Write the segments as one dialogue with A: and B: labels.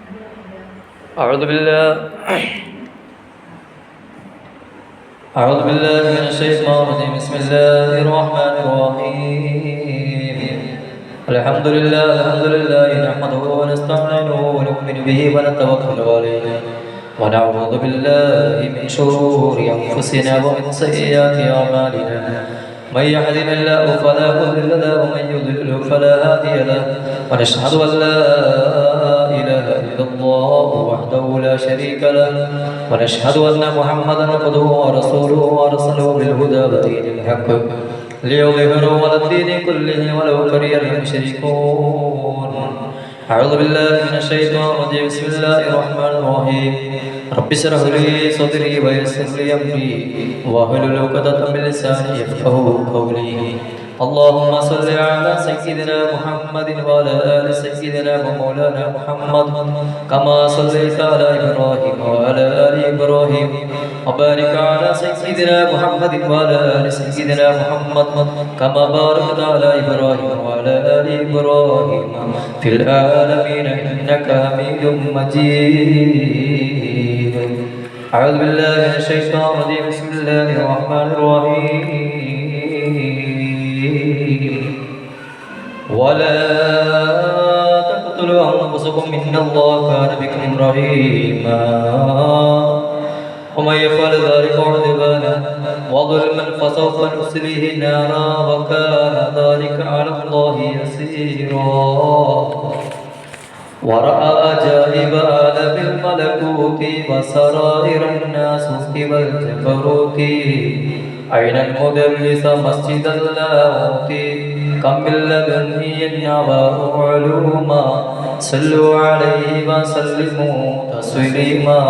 A: أعوذ بالله من الشيطان الرجيم. بسم الله الرحمن الرحيم. الحمد لله نحمده ونستعينه ونؤمن به ونتوكل عليه ونعوذ بالله من شرور أنفسنا ومن سيئات أعمالنا. من يهده الله فلا مضل له ومن يضلل فلا هادي له. ونشهد أن لا إله إلا الله وحده لا شريك له. ونشهد أن محمدا عبده ورسوله أرسله بالهدى ودين الحق ليظهره على الدين كله ولو كره المشركون. أعوذ بالله من الشيطان الرجيم. بسم الله الرحمن الرحيم. رب اشرح لي صدري ويسر لي أمري واحلل عقدة من لساني يفقهوا قولي. اللهم صل على سيدنا محمد وعلى آل سيدنا ومولانا محمد كما صليت على إبراهيم وعلى آل إبراهيم وبارك على سيدنا محمد وعلى آل سيدنا محمد كما باركت على إبراهيم وعلى آل إبراهيم في العالمين إنك حميد مجيد. أعوذ بالله من الشيطان الرجيم. بسم الله الرحمن الرحيم. ولا تقتلوا أنفسكم إن الله كان بكم رحيما. ومن يفعل ذلك عدوانا وظلما فسوف نصليه نارا وكان ذلك على الله يسيرا. ورأى عجائب عالم الملكوت وسرائر الناسوت والجبروت أين المدلس مسجد اللاهوت كم من لدنه النوار علوما صلوا عليه وسلموا تسليما.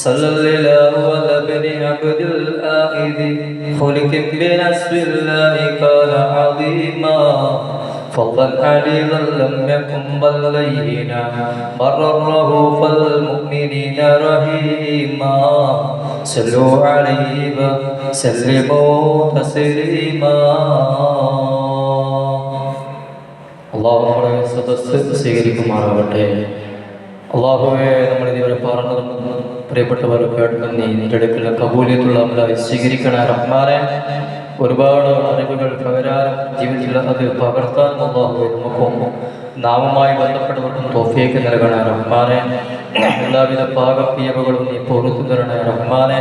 A: صلى الله على ابن عبد الآخذ خلق بنصر الله كان عظيما. فضلا عليا لم يكن بل لينا برره فالمؤمنين رحيما. صلوا عليه وسلموا تسليما. അള്ളാഹുവേ സദസ്സ് സ്വീകരിക്കുമാറാവട്ടെ. അള്ളാഹുവേ നമ്മൾ ഇതുവരെ പറഞ്ഞതും പ്രിയപ്പെട്ടവർ കേട്ടതും നീ നിന്റെ അടുക്കൽ കബൂലിയത്തുള്ള അമലായി സ്വീകരിക്കണേ റഹ്മാനെ. ഒരുപാട് അറിവുകൾ പകരാനും ജീവിതത്തിൽ അത് പകർത്താനും അള്ളാഹുവേ നമുക്കും നാമുമായി ബന്ധപ്പെട്ടവർക്കും തൗഫീഖ് നൽകണേ റഹ്മാനെ. എല്ലാവിധ പാകപ്പിയവുകളും നീ പൊറുത്തു തരണേ റഹ്മാനെ.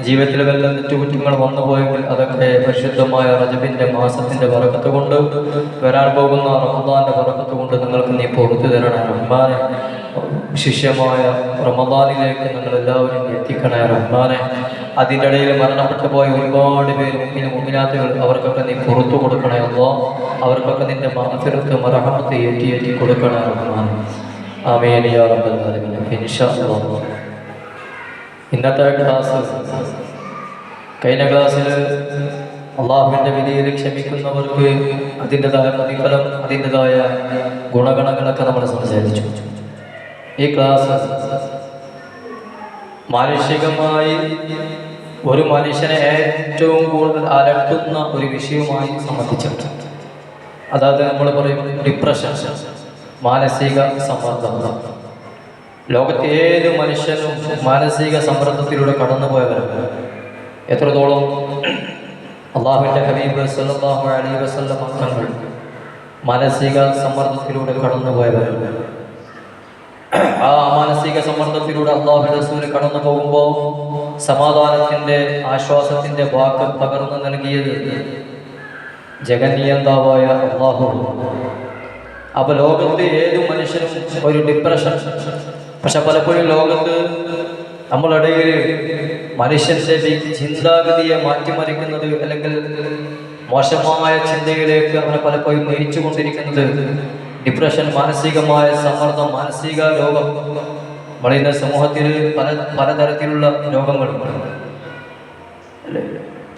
A: ജീവിതത്തിൽ വല്ല തെറ്റുകുറ്റങ്ങൾ വന്നുപോയെങ്കിൽ അതൊക്കെ പരിശുദ്ധമായ റജബിന്റെ മാസത്തിന്റെ ബറക്കത്ത് കൊണ്ട് വരാൻ പോകുന്ന റമദാന്റെ ബറക്കത്ത് കൊണ്ട് നിങ്ങൾക്ക് നീ പൊറുത്തു തരണേ റഹ്മാനെ. ശിഷ്യമായ റമദാനിലേക്ക് നിങ്ങൾ എല്ലാവരും എത്തിക്കണേ റഹ്മാനെ. അതിൻ്റെ ഇടയിൽ മരണപ്പെട്ടു പോയ ഒരുപാട് പേര് മുഅ്മിനാത്തുകൾ അവർക്കൊക്കെ നീ പുറത്തു കൊടുക്കണേ അല്ലാഹ്. അവർക്കൊക്കെ നിന്റെ മഗ്ഫിറത്ത് മർഹമത്ത് ഏറ്റി കൊടുക്കണേ റഹ്മാൻ. ആമീൻ യാ റബ്ബൽ ആലമീൻ. ഇൻഷാ അല്ലാഹ് ഇന്നത്തെ ക്ലാസ് കഴിഞ്ഞ ക്ലാസ്സിൽ അള്ളാഹുവിൻ്റെ വിധിയിൽ ക്ഷമിക്കുന്നവർക്ക് അതിൻ്റെതായ പ്രതിഫലം അതിൻ്റെതായ ഗുണഗണങ്ങളൊക്കെ നമ്മൾ സംസാരിച്ചു. ഈ ക്ലാസ് മാനുഷികമായി ഒരു മനുഷ്യനെ ഏറ്റവും കൂടുതൽ അലട്ടുന്ന ഒരു വിഷയവുമായി സംബന്ധിച്ചിട്ട്, അതായത് നമ്മൾ പറയും ഡിപ്രഷൻ, മാനസിക സമ്മർദ്ദം. ലോകത്തെ ഏത് മനുഷ്യനും മാനസിക സമ്മർദ്ദത്തിലൂടെ കടന്നുപോയവരാണ്. എത്രത്തോളം അള്ളാഹുവിൻ്റെ ഹബീബ് സല്ലല്ലാഹു അലൈഹി വസല്ലം തങ്ങൾ മാനസിക സമ്മർദ്ദത്തിലൂടെ കടന്നുപോയവരാണ്. ആ മാനസിക സമ്മർദ്ദത്തിലൂടെ അള്ളാഹുവിൻ്റെ റസൂൽ കടന്നു പോകുമ്പോൾ സമാധാനത്തിൻ്റെ ആശ്വാസത്തിൻ്റെ വാക്ക് പകർന്നു നൽകിയത് ജഗന്നിയന്താവായ അള്ളാഹു. അപ്പോൾ ലോകത്ത് ഏതു മനുഷ്യനും ഒരു ഡിപ്രഷൻ. പക്ഷെ പലപ്പോഴും ലോകത്ത് നമ്മളിടയിൽ മനുഷ്യൻ്റെ ചിന്താഗതിയെ മാറ്റിമറിക്കുന്നത് അല്ലെങ്കിൽ മോശമായ ചിന്തയിലേക്ക് അവനെ പലപ്പോഴും നയിച്ചു കൊണ്ടിരിക്കുന്നത് ഡിപ്രഷൻ, മാനസികമായ സമ്മർദ്ദം, മാനസിക രോഗം. നമ്മളിന്ന് സമൂഹത്തിൽ പലതരത്തിലുള്ള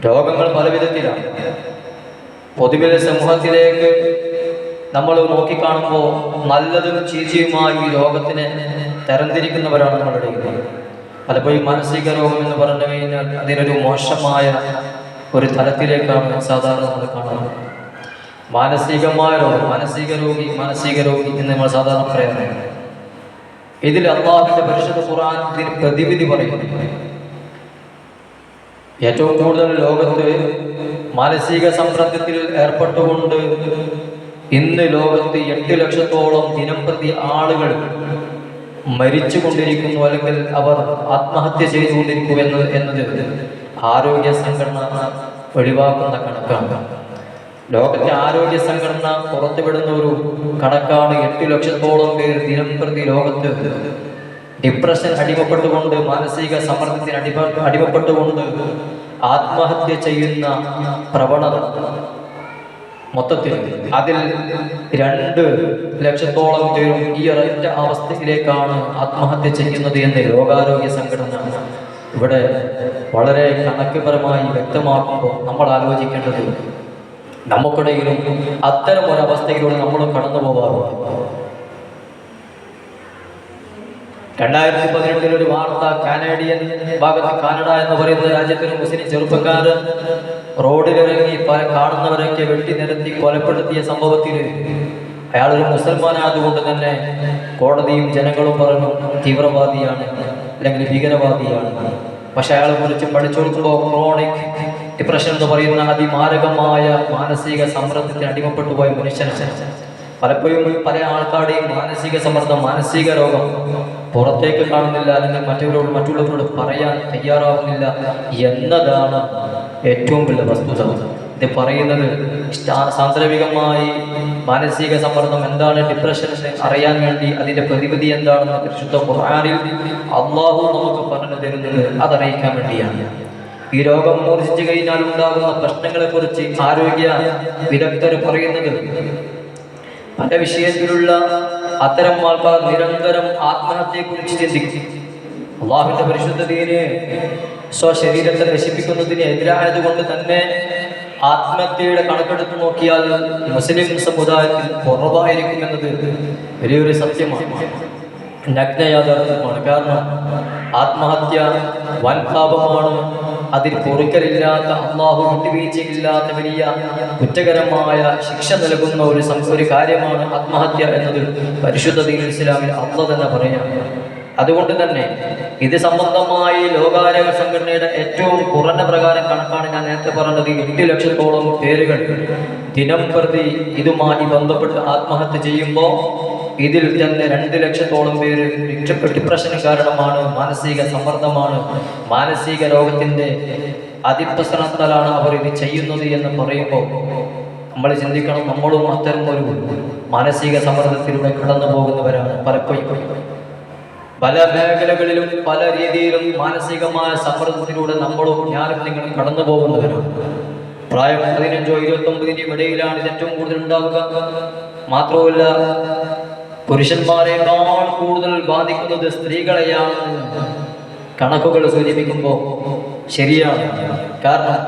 A: രോഗങ്ങൾ പല വിധത്തിലാണ്. പൊതുവെ സമൂഹത്തിലേക്ക് നമ്മൾ നോക്കിക്കാണുമ്പോൾ നല്ലതും ചീച്ചയുമായി ഈ രോഗത്തിനെ തരംതിരിക്കുന്നവരാണ് നമ്മളുടെ ഇടയിൽ. പലപ്പോഴും മാനസിക രോഗം എന്ന് പറഞ്ഞു കഴിഞ്ഞാൽ അതിനൊരു മോശമായ ഒരു തലത്തിലേക്കാണ് സാധാരണ നമ്മൾ കാണുന്നത്. മാനസികമായ രോഗം, മാനസിക രോഗി എന്ന് നമ്മൾ സാധാരണ പറയുന്നത്. ഇതിൽ അല്ലാഹുവിന്റെ പരിശുദ്ധ ഖുർആൻ ഇതിന് പ്രതിവിധി പറയുന്നു. ഏറ്റവും കൂടുതൽ ലോകത്ത് മാനസിക സമ്മർദ്ദത്തിൽ ഏർപ്പെട്ടുകൊണ്ട് ഇന്ന് ലോകത്ത് 8 ലക്ഷത്തോളം ദിനം പ്രതി ആളുകൾ മരിച്ചു കൊണ്ടിരിക്കുന്നു, അല്ലെങ്കിൽ അവർ ആത്മഹത്യ ചെയ്തുകൊണ്ടിരിക്കുന്നു എന്നത് ആരോഗ്യ സംഘടന വെളിവാക്കുന്ന കണക്കാണ്. ലോകത്തെ ആരോഗ്യ സംഘടന പുറത്തുവിടുന്ന ഒരു കണക്കാണ്. 8 ലക്ഷത്തോളം പേർ ദിനം പ്രതി ലോകത്ത് ഡിപ്രഷൻ അടിമപ്പെട്ടുകൊണ്ട്, മാനസിക സമ്മർദ്ദത്തിന് അടിമപ്പെട്ടുകൊണ്ട് ആത്മഹത്യ ചെയ്യുന്ന പ്രവണത മൊത്തത്തിൽ. അതിൽ 2 ലക്ഷത്തോളം പേരും ഈ ഒരൊറ്റ അവസ്ഥയിലേക്കാണ് ആത്മഹത്യ ചെയ്യുന്നത് എന്ന് ലോകാരോഗ്യ സംഘടന ഇവിടെ വളരെ കണക്കുപരമായി വ്യക്തമാക്കുമ്പോൾ നമ്മൾ ആലോചിക്കേണ്ടത്, നമുക്കിടയിലും അത്തരം ഒരവസ്ഥയിലൂടെ നമ്മൾ കടന്നു പോകാറുണ്ട്. 2018 ഒരു വാർത്ത, കാനഡിയൻ ഭാഗത്ത്, കാനഡ എന്ന് പറയുന്ന രാജ്യത്തിന് മുസ്ലിം ചെറുപ്പക്കാർ റോഡിലിറങ്ങി കാണുന്നവരൊക്കെ വെട്ടി നിരത്തി കൊലപ്പെടുത്തിയ സംഭവത്തിൽ അയാളൊരു മുസൽമാനായതുകൊണ്ട് തന്നെ കോടതിയും ജനങ്ങളും പറഞ്ഞു തീവ്രവാദിയാണ് അല്ലെങ്കിൽ ഭീകരവാദിയാണ്. പക്ഷെ അയാളെ കുറിച്ച് പഠിച്ചു കൊടുക്കുമ്പോൾ ക്രോണിക് ഡിപ്രഷൻ എന്ന് പറയുന്ന അതിമാരകമായ മാനസിക സമ്മർദ്ദത്തിന് അടിമപ്പെട്ടു പോയ മനുഷ്യനാണ്. പലപ്പോഴും പല ആൾക്കാരുടെയും മാനസിക സമ്മർദ്ദം, മാനസിക രോഗം പുറത്തേക്ക് കാണുന്നില്ല, അല്ലെങ്കിൽ മറ്റുള്ളവരോട് പറയാൻ തയ്യാറാവുന്നില്ല എന്നതാണ് ഏറ്റവും വലിയ വസ്തുത. ഇത് പറയുന്നത് സാന്ദർഭികമായി മാനസിക സമ്മർദ്ദം എന്താണ്, ഡിപ്രഷൻ അറിയാൻ വേണ്ടി അതിന്റെ പ്രതിവിധി എന്താണെന്ന് പരിശുദ്ധ ഖുർആനിൽ അല്ലാഹു നമുക്ക് പറഞ്ഞു തരുന്നത് അതറിയിക്കാൻ വേണ്ടിയാണ്. ഈ രോഗം മൂർച്ഛിച്ചു കഴിഞ്ഞാൽ ഉണ്ടാകുന്ന പ്രശ്നങ്ങളെ കുറിച്ച് ആരോഗ്യ വിദഗ്ധർ പറയുന്നത്, പല വിഷയത്തിലുള്ള അത്തരം ആൾക്കാർ നിരന്തരം ആത്മഹത്യയെക്കുറിച്ച് ചിന്തിക്കും. അല്ലാഹുവിന്റെ പരിശുദ്ധ ദീന് സ്വശരീരത്തെ നശിപ്പിക്കുന്നതിന് എതിരായത് കൊണ്ട് തന്നെ ആത്മഹത്യയുടെ കണക്കെടുത്ത് നോക്കിയാൽ മുസ്ലിം സമുദായത്തിൽ കുറവായിരിക്കും എന്നത് വലിയൊരു സത്യമാണ്, നഗ്ന യാഥാർത്ഥ്യമാണ്. കാരണം ആത്മഹത്യ വൻ പാപമാണ്. അതിൽ പൊറുക്കലില്ലാത്ത, അല്ലാഹു വിട്ടുവീഴ്ചയില്ലാത്ത വലിയ കുറ്റകരമായ ശിക്ഷ നൽകുന്ന ഒരു കാര്യമാണ് ആത്മഹത്യ എന്നത് പരിശുദ്ധ ദീനുൽ ഇസ്ലാമിൽ അല്ലാഹു തന്നെ പറയാം. അതുകൊണ്ട് തന്നെ ഇത് സംബന്ധമായി ലോകാരോഗ്യ സംഘടനയുടെ ഏറ്റവും കുറഞ്ഞ പ്രകാരം കണക്കാണ് ഞാൻ നേരത്തെ പറഞ്ഞത്. 8 ലക്ഷത്തോളം പേരുകൾ ദിനം പ്രതി ഇതുമായി ബന്ധപ്പെട്ട് ആത്മഹത്യ ചെയ്യുമ്പോൾ ഇതിൽ തന്നെ 2 ലക്ഷത്തോളം പേര് ഡിപ്രഷന് കാരണമാണ്, മാനസിക സമ്മർദ്ദമാണ്, മാനസിക രോഗത്തിന്റെ അതിപ്രസരണത്താലാണ് അവർ ഇത് ചെയ്യുന്നത് എന്ന് പറയുമ്പോൾ നമ്മൾ ചിന്തിക്കണം, നമ്മളും അത്തരം ഒരു മാനസിക സമ്മർദ്ദത്തിലൂടെ കടന്നു പോകുന്നവരാണ്. പലപ്പോഴും പല മേഖലകളിലും പല രീതിയിലും മാനസികമായ സമ്മർദ്ദത്തിലൂടെ ഞാനും നിങ്ങളും കടന്നു പോകുന്നവരാണ്. പ്രായം 15 29 ഇടയിലാണ് ഇത് ഏറ്റവും കൂടുതൽ ഉണ്ടാവുക. മാത്രമല്ല, പുരുഷന്മാരെക്കാൾ കൂടുതൽ ബാധിക്കുന്നത് സ്ത്രീകളെയാണ് കണക്കുകൾ സൂചിപ്പിക്കുമ്പോൾ ശരിയാണ്. കാരണം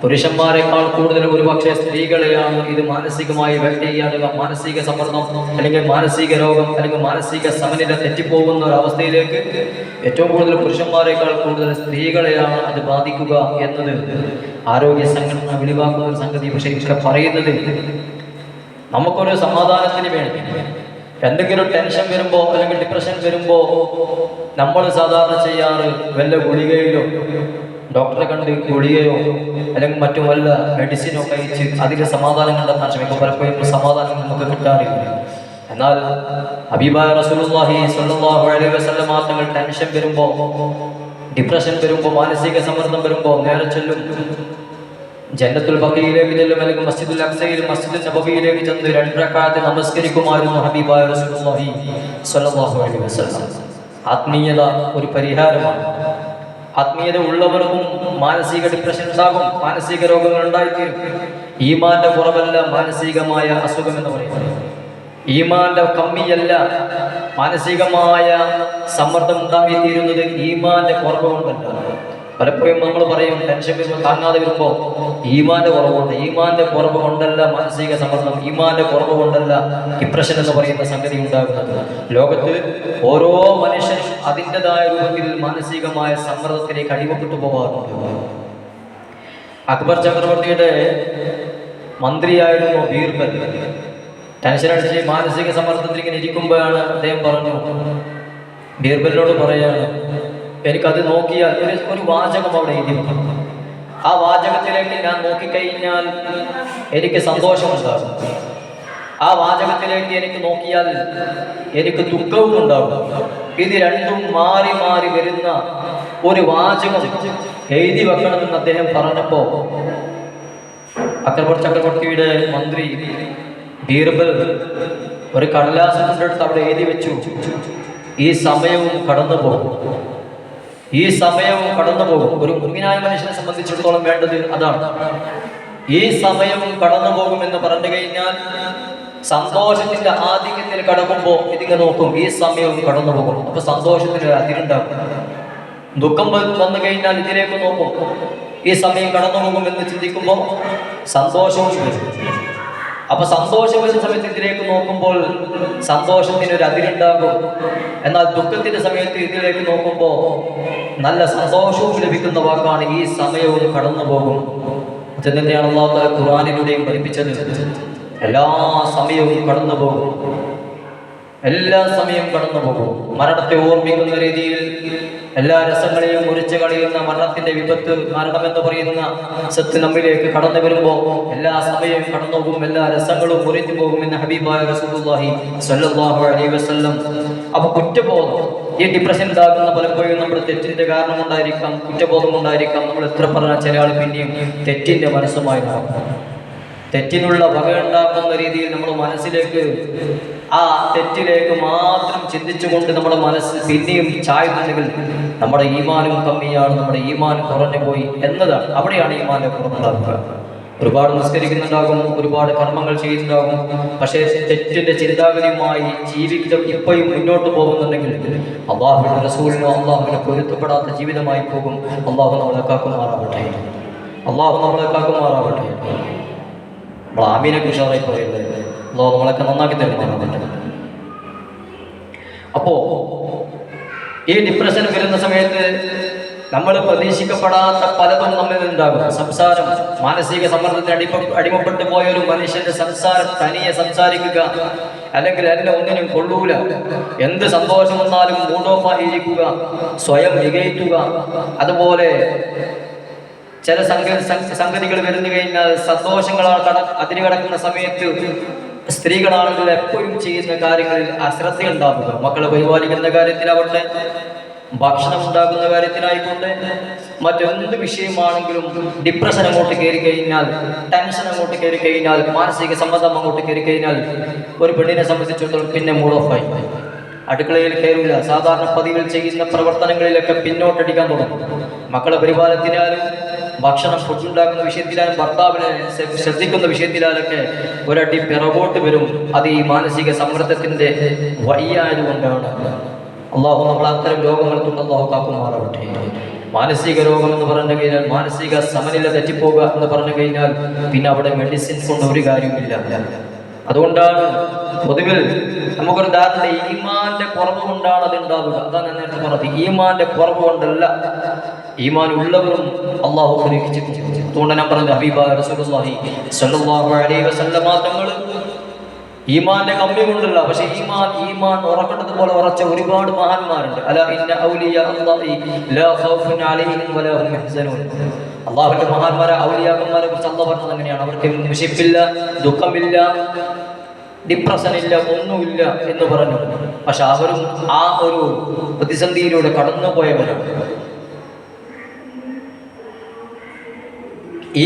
A: പുരുഷന്മാരെക്കാൾ കൂടുതൽ ഒരുപക്ഷെ സ്ത്രീകളെയാണ് ഇത് മാനസികമായി വേട്ടയാടുക. മാനസിക സമ്മർദ്ദം അല്ലെങ്കിൽ മാനസിക രോഗം അല്ലെങ്കിൽ മാനസിക സമനില തെറ്റിപ്പോകുന്ന ഒരു അവസ്ഥയിലേക്ക് ഏറ്റവും കൂടുതൽ പുരുഷന്മാരെക്കാൾ കൂടുതൽ സ്ത്രീകളെയാണ് അത് ബാധിക്കുക എന്നത് ആരോഗ്യ സംഘടന വെളിവാക്കുന്ന ഒരു സംഗതി. പക്ഷേ ഇതൊക്കെ പറയുന്നത് നമുക്കൊരു സമാധാനത്തിന് വേണ്ടി, എന്തെങ്കിലും ടെൻഷൻ വരുമ്പോൾ അല്ലെങ്കിൽ ഡിപ്രഷൻ വരുമ്പോൾ നമ്മൾ സാധാരണ ചെയ്യാറ് വല്ല ഗുളികയിലോ ഡോക്ടറെ കണ്ട് ഗുളികയോ അല്ലെങ്കിൽ മറ്റു വല്ല മെഡിസിനോ കഴിച്ച് അതിൻ്റെ സമാധാനം കണ്ടെത്താൻ ശ്രമിക്കും. പലപ്പോഴും സമാധാനം നമുക്ക് കിട്ടാറില്ല. എന്നാൽ ഹബീബായ റസൂലുള്ളാഹി സ്വല്ലല്ലാഹു അലൈഹി വസല്ലം തങ്ങൾ ടെൻഷൻ വരുമ്പോൾ, ഡിപ്രഷൻ വരുമ്പോൾ, മാനസിക സമ്മർദ്ദം വരുമ്പോൾ നേരെ ചെല്ലും, ജന്നത്തുൽ ബഖീയിലേക്ക് ചെല്ലും, അല്ലെങ്കിൽ മസ്ജിദുൽ അഖ്സയിൽ മസ്ജിദുൽ നബവിയിലേക്ക് ചെന്ന് 2 റക്അത്ത് നമസ്കരിക്കുമായിരുന്നു ഹബീബായ റസൂലുള്ളാഹി സ്വല്ലല്ലാഹു അലൈഹി വസല്ലം. ആത്മീയത ഒരു പരിഹാരമാണ്. ആത്മീയത ഉള്ളവർക്കും മാനസിക ഡിപ്രഷൻ ഉണ്ടാകും, മാനസിക രോഗങ്ങൾ ഉണ്ടായിത്തീരും. ഈമാന്റെ കുറവല്ല മാനസികമായ അസുഖം എന്ന് പറയുന്നത്. ഈമാന്റെ കമ്മിയല്ല മാനസികമായ സമ്മർദ്ദം ഉണ്ടായിത്തീരുന്നത് ഈമാന്റെ കുറവ് കൊണ്ടല്ല. പലപ്പോഴും നമ്മൾ പറയും ടെൻഷൻ വരുമ്പോൾ, താങ്ങാതെ വരുമ്പോൾ ഈമാന്റെ കുറവുണ്ട്. ഈമാന്റെ കുറവ് കൊണ്ടല്ല മാനസിക സമ്മർദ്ദം, ഈമാന്റെ കുറവ് കൊണ്ടല്ല ഡിപ്രഷൻ എന്ന് പറയുന്ന സംഗതി ഉണ്ടാകുന്നത്. ലോകത്ത് ഓരോ മനുഷ്യനും അതിൻ്റെതായ രൂപത്തിൽ മാനസികമായ സമ്മർദ്ദത്തിലേക്ക് അടിമപ്പെട്ടു പോകാറുണ്ട്. അക്ബർ ചക്രവർത്തിയുടെ മന്ത്രിയായിരുന്നു ബീർബൽ. ടെൻഷനടിച്ച് മാനസിക സമ്മർദ്ദത്തിൽ ഇങ്ങനെ ഇരിക്കുമ്പോഴാണ് അദ്ദേഹം പറഞ്ഞു, ബീർബലിനോട് പറയാണ്, എനിക്കത് നോക്കിയാൽ ഒരു വാചകം അവിടെ എഴുതി വെക്കണം. ആ വാചകത്തിലേക്ക് ഞാൻ നോക്കിക്കഴിഞ്ഞാൽ എനിക്ക് സന്തോഷമുണ്ടാകും. ആ വാചകത്തിലേക്ക് എനിക്ക് നോക്കിയാൽ എനിക്ക് ദുഃഖവും ഉണ്ടാകും. ഇത് രണ്ടും മാറി മാറി വരുന്ന ഒരു വാചകം എഴുതി വെക്കണമെന്ന് അദ്ദേഹം പറഞ്ഞപ്പോൾ അക്ബർ ചക്രവർത്തിയുടെ മന്ത്രി ബീർബൽ ഒരു കടലാസ് കൊണ്ടെടുത്ത് അവിടെ എഴുതി വെച്ചു, ഈ സമയവും കടന്നു പോകും, ഈ സമയവും കടന്നു പോകും. ഒരു മുഗ്മിനായ മനുഷ്യനെ സംബന്ധിച്ചിടത്തോളം വേണ്ടത് അതാണ്. ഈ സമയവും കടന്നു പോകുമെന്ന് പറഞ്ഞു കഴിഞ്ഞാൽ സന്തോഷത്തിന്റെ ആധിക്യത്തിൽ കടക്കുമ്പോൾ ഇതിങ്ങനെ നോക്കും, ഈ സമയവും കടന്നു പോകും. അപ്പൊ സന്തോഷത്തിന് അതിരുണ്ടാകും. ദുഃഖം വന്നു കഴിഞ്ഞാൽ ഇതിലേക്ക് നോക്കും, ഈ സമയം കടന്നു പോകുമെന്ന് ചിന്തിക്കുമ്പോൾ സന്തോഷവും വരും. അപ്പൊ സന്തോഷം വരുന്ന സമയത്ത് ഇതിലേക്ക് നോക്കുമ്പോൾ സന്തോഷത്തിന് ഒരു അതിരുണ്ടാകും. എന്നാൽ ദുഃഖത്തിന്റെ സമയത്ത് ഇതിലേക്ക് നോക്കുമ്പോൾ നല്ല സന്തോഷവും ലഭിക്കുന്ന വാക്കാണ് ഈ സമയവും കടന്നു പോകും. തന്നെയാണ് അല്ലാഹു തആല ഖുർആനിലൂടെയും പഠിപ്പിച്ചത്. എല്ലാ സമയവും കടന്നു പോകും, എല്ലാ സമയവും കടന്നു പോകും. മരണത്തെ ഓർമ്മിക്കുന്ന രീതിയിൽ എല്ലാ രസങ്ങളെയും മുറിച്ച് കളയുന്ന മരണത്തിന്റെ വിപത്ത്, മരണമെന്ന് പറയുന്ന സത്ത് നമ്മിലേക്ക് കടന്നു വരുമ്പോൾ എല്ലാ സമയവും കടന്നു പോകും, എല്ലാ രസങ്ങളും മുറിഞ്ഞു പോകുമെന്ന് ഹബീബായ റസൂലുള്ളാഹി സ്വല്ലല്ലാഹു അലൈഹി വസല്ലം. അപ്പൊ കുറ്റബോധം, ഈ ഡിപ്രഷൻ ഉണ്ടാകുന്ന പലപ്പോഴും നമ്മുടെ തെറ്റിന്റെ കാരണം ഉണ്ടായിരിക്കാം, കുറ്റബോധം ഉണ്ടായിരിക്കാം. നമ്മൾ എത്ര പറഞ്ഞാൽ ചില ആൾ പിന്നെയും തെറ്റിന്റെ മനസ്സുമായി നടക്കും. തെറ്റിനുള്ള വകയുണ്ടാക്കുന്ന രീതിയിൽ നമ്മുടെ മനസ്സിലേക്ക് ആ തെറ്റിലേക്ക് മാത്രം ചിന്തിച്ചുകൊണ്ട് നമ്മുടെ മനസ്സ് പിന്നെയും ചായുന്നുണ്ടെങ്കിൽ നമ്മുടെ ഈമാനും കമ്മിയാണ്, നമ്മുടെ ഈമാൻ കുറഞ്ഞു പോയി എന്നതാണ്. അവിടെയാണ് ഈമാനെ കുറവുണ്ടാക്കുക. ഒരുപാട് നിസ്കരിക്കുന്നുണ്ടാകും, ഒരുപാട് കർമ്മങ്ങൾ ചെയ്യുന്നുണ്ടാകും, പക്ഷേ തെറ്റിന്റെ ചിന്താഗതിയുമായി ജീവിതം ഇപ്പോഴും മുന്നോട്ട് പോകുന്നുണ്ടെങ്കിൽ അല്ലാഹുവിന്റെ റസൂലിനോ അല്ലാഹുവിനെ പൊരുത്തപ്പെടാത്ത ജീവിതമായി പോകും. അല്ലാഹു നമ്മളെ കാക്കുമാറാവട്ടെ, അല്ലാഹു നമ്മളെ കാക്കുമാറാവട്ടെ. നമ്മൾ ആമീനെ കുറിച്ചായി പറയുന്നത് അല്ലാഹു നമ്മളൊക്കെ നന്നാക്കി തരുമാറാവട്ടെ. അപ്പോ ഈ ഡിപ്രഷൻ വരുന്ന സമയത്ത് നമ്മൾ പ്രതീക്ഷിക്കപ്പെടാത്ത പലതും നമ്മിൽ നിന്നുണ്ടാകും. സംസാരം, മാനസിക സമ്മർദ്ദത്തിന് അടിമപ്പെട്ടു പോയ ഒരു മനുഷ്യന്റെ സംസാരം, തനിയെ സംസാരിക്കുക, അല്ലെങ്കിൽ എന്നെ ഒന്നിനും കൊള്ളൂല, എന്ത് സന്തോഷം വന്നാലും മൂഡ് ഓഫ് ആയിരിക്കുക, സ്വയം മികയ്ക്കുക. അതുപോലെ ചില സംഗതികൾ വരുന്നു കഴിഞ്ഞാൽ സന്തോഷങ്ങളാണ് അതിന് കിടക്കുന്ന സമയത്ത് സ്ത്രീകളാണെങ്കിൽ എപ്പോഴും ചെയ്യുന്ന കാര്യങ്ങളിൽ അശ്രദ്ധ ഉണ്ടാവുക. മക്കളെ പരിപാലിക്കുന്ന കാര്യത്തിലാവട്ടെ, ഭക്ഷണം ഉണ്ടാക്കുന്ന കാര്യത്തിലായിക്കോട്ടെ, മറ്റെന്ത് വിഷയമാണെങ്കിലും ഡിപ്രഷൻ അങ്ങോട്ട് കയറി കഴിഞ്ഞാൽ, ടെൻഷൻ അങ്ങോട്ട് കയറി കഴിഞ്ഞാൽ, മാനസിക സമ്മർദ്ദം അങ്ങോട്ട് കയറി കഴിഞ്ഞാൽ ഒരു പെണ്ണിനെ സംബന്ധിച്ചിടത്തോളം പിന്നെ മൂഡ് ഓഫ് ആയി. അടുക്കളയിൽ കയറില്ല, സാധാരണ പതിവിൽ ചെയ്യുന്ന പ്രവർത്തനങ്ങളിലൊക്കെ പിന്നോട്ടടിക്കാൻ തുടങ്ങും. മക്കളെ പരിപാലനത്തിനാലും ഭക്ഷണം ഫുഡുണ്ടാക്കുന്ന വിഷയത്തിലാലും ഭർത്താവിനെ ശ്രദ്ധിക്കുന്ന വിഷയത്തിലാലൊക്കെ ഒരടി പിറകോട്ട് വരും. അത് ഈ മാനസിക സമ്മർദ്ദത്തിന്റെ വഴിയായതുകൊണ്ടാണ്. അള്ളാഹു നമ്മൾ അത്തരം രോഗങ്ങൾ തൊട്ട് അള്ളാഹു കാക്കുമാറാവട്ടെ. മാനസിക രോഗം എന്ന് പറഞ്ഞു കഴിഞ്ഞാൽ, മാനസിക സമനില തെറ്റിപ്പോകുക എന്ന് പറഞ്ഞു കഴിഞ്ഞാൽ പിന്നെ അവിടെ മെഡിസിൻ കൊണ്ട് ഒരു കാര്യമില്ല. അതുകൊണ്ടാണ് പൊതുവിൽ നമുക്കൊരു ധാരണ, ഈമാന്റെ കുറവ് കൊണ്ടാണ് അത് ഉണ്ടാവുക. അതാണ് ഞാൻ നേരത്തെ പറഞ്ഞത്, ഈമാന്റെ കുറവ് കൊണ്ടല്ല, ഈമാൻ ഉള്ളവരും അള്ളാഹു പരീക്ഷിച്ചിട്ടുണ്ട്. അതുകൊണ്ട് ഞാൻ പറഞ്ഞത് ഹബീബായ റസൂലുള്ളാഹി സ്വല്ലല്ലാഹു അലൈഹി വസല്ലം തങ്ങൾ ഈമാന്റെ കമ്മി കൊണ്ടല്ല, പക്ഷെ ഈമാൻ ഉറക്കേണ്ടത് പോലെ ഉറച്ച ഒരുപാട് മഹാന്മാരുണ്ട്. അലാ ഇന്ന ഔലിയാ അല്ലാഹി ലാ ഖൗഫുൻ അലൈഹിം വലാ ഹും യഹ്സനൂൻ. അല്ലാഹുവിന്റെ മഹാന്മാരെ, ഔലിയാക്കന്മാരെ കുറിച്ച് അല്ലാഹു പറഞ്ഞത് അങ്ങനെയാണ്. അവർക്ക് വിശപ്പില്ല, ദുഃഖമില്ല, ഡിപ്രഷൻ ഇല്ല, ഒന്നുമില്ല എന്ന് പറഞ്ഞു. പക്ഷെ അവരും ആ ഒരു പ്രതിസന്ധിയിലൂടെ കടന്നുപോയവരാണ്.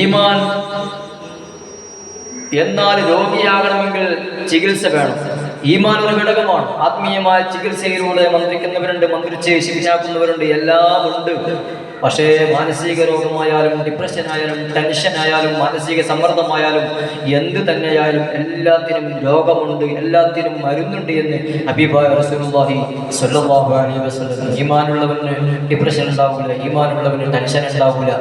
A: ഈമാൻ എന്നാൽ രോഗിയാകണമെങ്കിൽ ചികിത്സ വേണം. ഈമാൻ ഒരു ഘടകമാണ്. ആത്മീയമായ ചികിത്സയിലൂടെ മന്ത്രിക്കുന്നവരുണ്ട്, മന്ത്രിച്ച് ശിവനാക്കുന്നവരുണ്ട്, എല്ലാം ഉണ്ട്. പക്ഷേ മാനസിക രോഗമായാലും ഡിപ്രഷൻ ആയാലും ടെൻഷൻ ആയാലും മാനസിക സമ്മർദ്ദമായാലും എന്ത് തന്നെയായാലും എല്ലാത്തിനും രോഗമുണ്ട്, എല്ലാത്തിനും മരുന്നുണ്ട് എന്ന് ഹബീബായ റസൂലുള്ളാഹി സ്വല്ലല്ലാഹു അലൈഹി വസല്ലം. ഈമാനുള്ളവന് ഡിപ്രഷൻ ഉണ്ടാവില്ല, ഈമാനുള്ളവന് ടെൻഷൻ ഉണ്ടാവില്ല,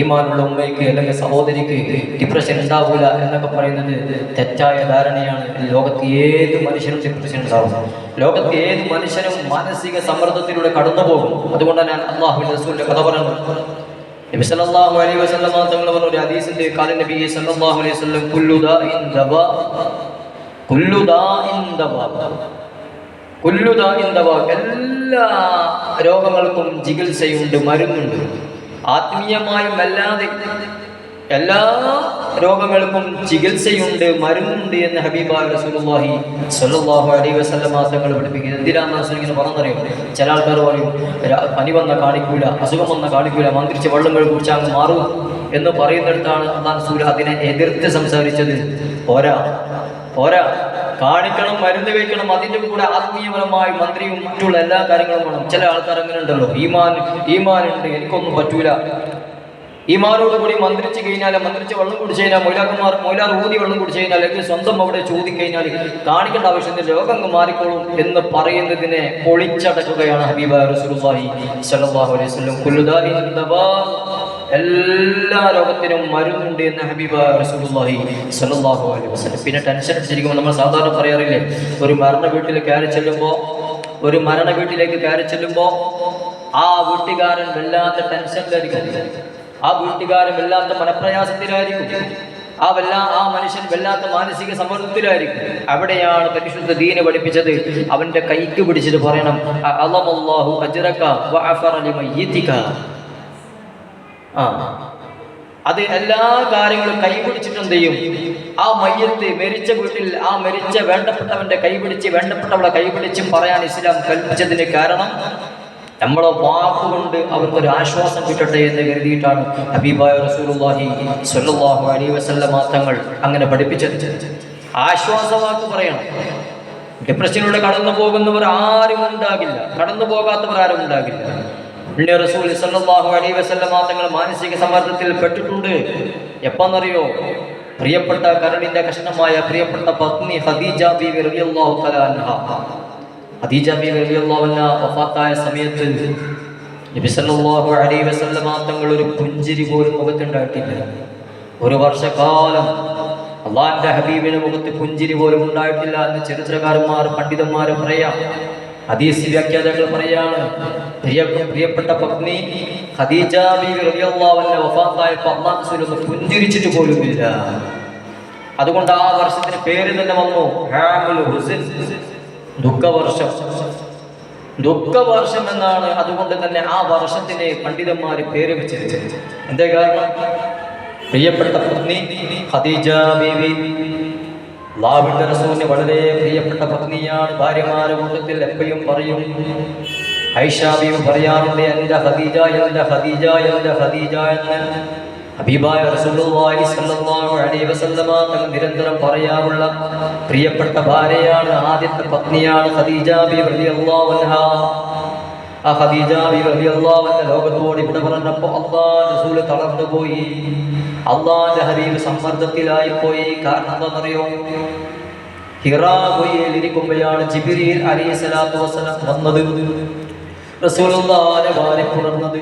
A: ഈമാനുള്ള ഉമ്മയ്ക്ക് അല്ലെങ്കിൽ സഹോദരിക്ക് ഡിപ്രഷൻ ഉണ്ടാവില്ല എന്നൊക്കെ പറയുന്നത് തെറ്റായ ധാരണയാണ്. ലോകത്ത് ഏത് മനുഷ്യനും ഡിപ്രഷൻ ഉണ്ടാവും. ലോകത്ത് ഏത് മനുഷ്യനും മാനസിക സമ്മർദ്ദത്തിലൂടെ കടന്നു പോകും. അതുകൊണ്ടാണ് ഞാൻ അല്ലാഹുവിന്റെ റസൂലിന്റെ കഥ പറയുന്നത്. നബി സല്ലല്ലാഹു അലൈഹി വസല്ലം തങ്ങൾ പറഞ്ഞ ഒരു ഹദീസിൽ ഖാല നബി സല്ലല്ലാഹു അലൈഹി വസല്ലം കുല്ലു ദാഇൻ ദവാ കുല്ലു ദാഇൻ ദവാ കുല്ലു ദാഇൻ ദവാ എല്ലാ രോഗങ്ങൾക്കും ചികിത്സയുണ്ട്, മരുന്നുണ്ട്. ആത്മീയമായും അല്ലാതെ എല്ലാ രോഗങ്ങൾക്കും ചികിത്സയുണ്ട്, മരുന്നുണ്ട് എന്ന് ഹബീബായ റസൂലുള്ളാഹി സ്വല്ലല്ലാഹു അലൈഹി വസല്ലം തങ്ങൾ പഠിപ്പിക്കുന്നത്. എന്തിനാണ് റസൂൽ ഇങ്ങനെ പറഞ്ഞറിയോ? ചില ആൾക്കാർ പറയും പനി വന്ന കാണിക്കൂല, അസുഖം വന്ന കാണിക്കൂല, മന്ത്രിച്ച് വെള്ളങ്ങൾ കുടിച്ചാൽ അങ്ങ് മാറും എന്ന് പറയുന്നിടത്താണ് അല്ലാഹു റസൂൽ അതിനെ എതിർത്ത് സംസാരിച്ചത്. പോരാ പോരാ, കാണിക്കണം, മരുന്ന് കഴിക്കണം, അതിൻ്റെ കൂടെ ആത്മീയപരമായി മന്ത്രിയും മറ്റുള്ള എല്ലാ കാര്യങ്ങളും വേണം. ചില ആൾക്കാർ അങ്ങനെ ഉണ്ടല്ലോ, ഈമാനുണ്ട്, എനിക്കൊന്നും പറ്റൂല. ഈമാനോട് കൂടി മന്ത്രിച്ച് കഴിഞ്ഞാൽ, മന്ത്രിച്ച് വെള്ളം കുടിച്ചു കഴിഞ്ഞാൽ, മൊയിലാർ ഊതി വെള്ളം കുടിച്ചു കഴിഞ്ഞാൽ, അല്ലെങ്കിൽ സ്വന്തം അവിടെ ചോദിക്കഴിഞ്ഞാൽ കാണിക്കേണ്ട ആവശ്യമില്ല, രോഗം മാറിക്കോളും എന്ന് പറയുന്നതിനെ പൊളിച്ചടക്കുകയാണ് ഹബീബായ റസൂലുള്ളാഹി സ്വല്ലല്ലാഹു അലൈഹി വസല്ലം. കുല്ലു ദാഇൻ ദവാ, എല്ലാ രോഗത്തിനും മരുന്നുണ്ട് എന്ന് ഹബീബായ റസൂലുള്ളാഹി സ്വല്ലല്ലാഹു അലൈഹി വസല്ലം. പിന്നെ ടെൻഷൻ അടിച്ചിരിക്കുമ്പോൾ നമ്മൾ സാധാരണ പറയാറില്ലേ, ഒരു മരണ വീട്ടിലേക്ക് കയറി ചെല്ലുമ്പോൾ ആ വീട്ടുകാരൻ വല്ലാത്ത ടെൻഷനിലായിരിക്കും, ആ വീട്ടുകാരൻ വല്ലാത്ത മനപ്രയാസത്തിലായിരിക്കും, ആ മനുഷ്യൻ വല്ലാത്ത മാനസിക സമ്മർദ്ദത്തിലായിരിക്കും. അവിടെയാണ് പരിശുദ്ധ ദീന് പഠിപ്പിച്ചത്, അവന്റെ കൈക്ക് പിടിച്ചിട്ട് പറയണം അല്ലാഹു അജ്റക വഅഫറ ലിമയ്യിതിക. അത് എല്ലാ കാര്യങ്ങളും കൈപിടിച്ചിട്ട് എന്ത് ചെയ്യും? ആ മയ്യത്ത് മരിച്ച വീട്ടിൽ ആ മരിച്ച വേണ്ടപ്പെട്ടവന്റെ കൈപിടിച്ച്, വേണ്ടപ്പെട്ടവളെ കൈപിടിച്ചും പറയാൻ ഇസ്ലാം കൽപ്പിച്ചതിന് കാരണം നമ്മളെ വാക്കുകൊണ്ട് അവർക്കൊരു ആശ്വാസം കിട്ടട്ടെ എന്ന് കരുതിയിട്ടാണ് ഹബീബായ റസൂലുള്ളാഹി സ്വല്ലല്ലാഹു അലൈഹി വസല്ലം തങ്ങൾ അങ്ങനെ പഠിപ്പിച്ചത്. ആശ്വാസവാക്ക് പറയണം. ഡിപ്രഷനിലൂടെ കടന്നു പോകുന്നവർ ആരും ഉണ്ടാകില്ല, കടന്നു പോകാത്തവർ ആരും ഉണ്ടാകില്ല. റസൂൽ സ്വല്ലല്ലാഹു അലൈഹി വസല്ലം തങ്ങൾ മാനസിക സമ്മർദ്ദത്തിൽ പെട്ടിട്ടുണ്ട്. എപ്പോന്നറിയോ? പ്രിയപ്പെട്ട കരളിന്റെ കഷ്ണമായ പ്രിയപ്പെട്ട പത്നി ഖദീജ ബീവി റളിയല്ലാഹു തആല അൻഹ, ഖദീജ ബീവി റളിയല്ലാഹു അൻഹ വഫാത്തായ സമയത്ത് നബി സല്ലല്ലാഹു അലൈഹി വസല്ലം തങ്ങൾ ഒരു പുഞ്ചിരി പോലും മുഖത്തുണ്ടായിട്ടില്ല. ഒരു വർഷക്കാലം അള്ളാഹിന്റെ ഹബീബിന്റെ മുഖത്ത് പുഞ്ചിരി പോലും ഉണ്ടായിട്ടില്ല എന്ന് ചരിത്രകാരന്മാർ, പണ്ഡിതന്മാർ പറയാം. ഹദീസ് വ്യാഖ്യാതാക്കൾ പറയാണ്, പ്രിയപ്പെട്ട പത്നി ഖദീജ ബീവി റളിയല്ലാഹു അൻഹ വഫാത്തായപ്പോൾ അല്ലാഹു റസൂൽ പുഞ്ചിരിച്ചിട്ട് പോലുമില്ല. അതുകൊണ്ട് ആ വർഷത്തിന് പേര് തന്നെ വന്നു ഹാമുൽ ഹുസ്ൻ, ദുഃഖവർഷം എന്നാണ്. അതുകൊണ്ട് തന്നെ ആ വർഷത്തിന് പണ്ഡിതന്മാർ പേര് വെച്ചത്. എന്താ കാരണം? പ്രിയപ്പെട്ട പത്നി ഖദീജ ബീവി അല്ലാഹുവിന്റെ റസൂലിന് വളരെ പ്രിയപ്പെട്ട പത്നിയാണ്. ഭാര്യമാരുടെ കൂട്ടത്തിൽ എപ്പോഴും പറയും, ആയിഷ ബീവി പറയാറുണ്ട്, എൻ്റെ ഖദീജ, എൻ്റെ ഖദീജ, എൻ്റെ ഖദീജ എന്ന്. ഹബീബായ റസൂലുള്ളാഹി സ്വല്ലല്ലാഹു അലൈഹി വസല്ലം തങ്ങൾ നിരന്തരം പറയാറുള്ള പ്രിയപ്പെട്ട ഭാര്യയാണ്, ആദ്യത്തെ പത്നിയാണ് ഖദീജ ബീവി റളിയല്ലാഹു അൻഹ. ആ ഖദീജ ബീവി റളിയല്ലാഹു അൻഹ ലോകത്തോട് ഇവിടെ പറഞ്ഞപ്പോൾ അല്ലാഹുവിന്റെ റസൂൽ തളർന്നു പോയി, അല്ലാഹുവിന്റെ ഹബീബ് സമ്മർദ്ദത്തിലായി പോയി. കാരണം എന്താണെന്നറിയോ? ഹിറാ ഗുഹയിൽ ഇരിക്കുമ്പോഴാണ് ജിബ്രീൽ അലൈഹിസ്സലാത്തു വസ്സലാം വന്നത്, റസൂലുള്ളാഹിനെ വാരിപ്പുണർന്നത്.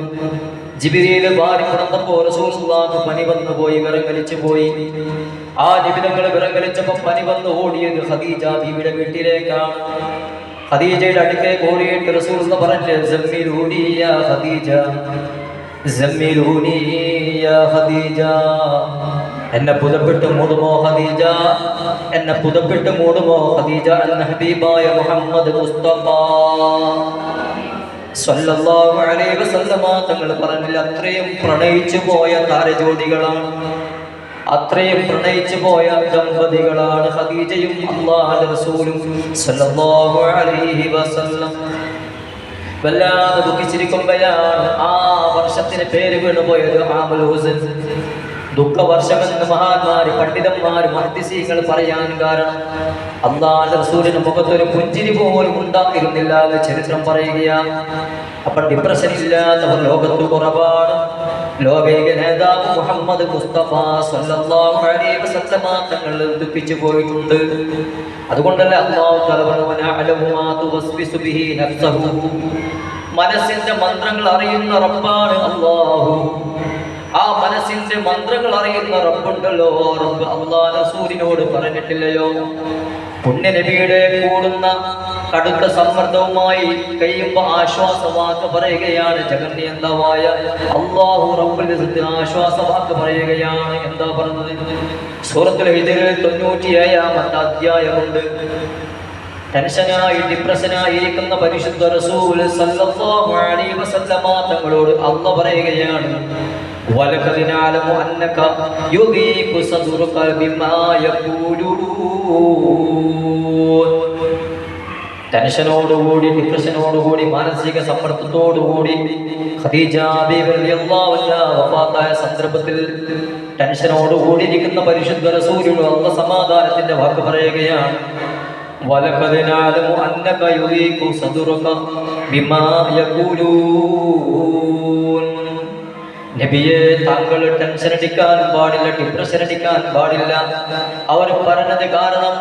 A: ജിബ്രീൽ വാരിപ്പുണർന്നപ്പോൾ റസൂലുള്ളാഹിക്ക് പനി വന്നു പോയി, വിറങ്ങലിച്ചു പോയി. ആ നിബിധങ്ങൾ വിറങ്ങലിച്ചപ്പോൾ പനി വന്ന് ഓടിയത് ഖദീജ ബീവിയുടെ വീട്ടിലേക്കാണ്. ഖദീജയുടെ അടുക്കേക്ക് ഓടിയിട്ട് റസൂലുള്ളാഹി പറഞ്ഞു, സമ്മിലൂനി യാ ഖദീജ, സമ്മിലൂനി യാ ഖദീജ, എന്നെ പുതപ്പിട്ട് മൂടുമോ ഖദീജ, എന്നെ പുതപ്പിട്ട് മൂടുമോ ഖദീജ. അന്ന ഹബീബായ മുഹമ്മദ് മുസ്തഫ സ്വല്ലല്ലാഹു അലൈഹി വസല്ലം തങ്ങൾ പറഞ്ഞില്ല, അത്രയും പ്രണയിച്ചു പോയ താരജ്യോതികളാണ്, അത്രയും പ്രണയിച്ചു പോയ ദമ്പതികളാണ് ഖദീജയും അല്ലാഹുവിന്റെ റസൂലും സ്വല്ലല്ലാഹു അലൈഹി വസല്ലം. വല്ലാതെ ദുഃഖിച്ചിരിക്കുമ്പോഴാണ് ആ വർഷത്തിന് പേര് വീണുപോയത് ആമുൽ ഹുസ്ൻ, ദുഃഖവർഷമെന്ന് മഹാന്മാര്, പണ്ഡിതന്മാര്, മുഹദ്ദിസീങ്ങൾ പറയാൻ കാരണം അല്ലാഹുവിന്റെ റസൂലിന്റെ മുഖത്തൊരു പുഞ്ചിരി പോലും ഉണ്ടായിരുന്നില്ല എന്ന് ചരിത്രം പറയുകയാണ്. അപ്പോൾ ഡിപ്രഷൻ ഇല്ലാത്തവർ ലോകത്ത് കുറവാണ്. ലോകൈക നേതാവ് മുഹമ്മദ് മുസ്തഫ സ്വല്ലല്ലാഹു അലൈഹി വസല്ലം തങ്ങൾ ദുഃഖിച്ചു പോയിട്ടുണ്ട്. അതുകൊണ്ടല്ലേ അല്ലാഹു തആല പറഞ്ഞു, മാ തുവസ്വിസു ബിഹി നഫ്സഹു, മനസ്സിന്റെ മന്ത്രങ്ങൾ അറിയുന്ന റബ്ബാണ് അല്ലാഹു. ആ മനസ്സിന്റെ മന്ത്രങ്ങൾ അറിയുന്ന റബ്ബുണ്ടല്ലോ, റബ്ബ് അല്ലാഹു റസൂലിനോട് പറഞ്ഞിട്ടില്ലയോ? പുണ്യ നബിയുടെ കൂടുന്ന കടുത്ത സമ്മർദ്ദവുമായി കഴിയുമ്പോൾ ആശ്വാസവാക്ക് പറയുകയാണ്. ജഗന്നിയന്തമായ അല്ലാഹു റബ്ബുൽ ഇസ്സത്തിന് ആശ്വാസവാക്ക് പറയുകയാണ്. എന്താ പറഞ്ഞത്? സൂറത്തുൽ ഹിജ്റിൽ 97-ാമത്തെ അധ്യായമുണ്ട്. ടെൻഷനായി ഡിപ്രഷനായി ഇരിക്കുന്ന പരിശുദ്ധ റസൂൽ സല്ലല്ലാഹു അലൈഹി വസല്ലമ തങ്ങളോട് അല്ലാഹു പറയുകയാണ്, വലഖദ് നഅലമു അന്നക യുദീഖു സദ്റുക ബിമാ യഖൂലൂൻ. ടെൻഷനോടുകൂടി ഡിപ്രഷനോടുകൂടി മാനസിക സമ്മർദ്ദത്തോടുകൂടി ഖദീജ ബീവി റളിയല്ലാഹു അൻഹാ വഫാത്തായ സന്ദർഭത്തിൽ ടെൻഷനോടുകൂടി ഇരിക്കുന്ന പരിശുദ്ധ റസൂലിനോട് അല്ലാഹു സമാധാനത്തിന്റെ വാക്ക് പറയുകയാണ്. വലഖദ് നഅലമു അന്നക യുദീഖു സദ്റുക ബിമാ യഖൂലൂൻ. നബിയെ, താങ്കൾ ടെൻഷൻ അടിക്കാൻ പാടില്ല, ഡിപ്രഷൻ അടിക്കാൻ പാടില്ല. അവർ പറഞ്ഞത് കാരണം,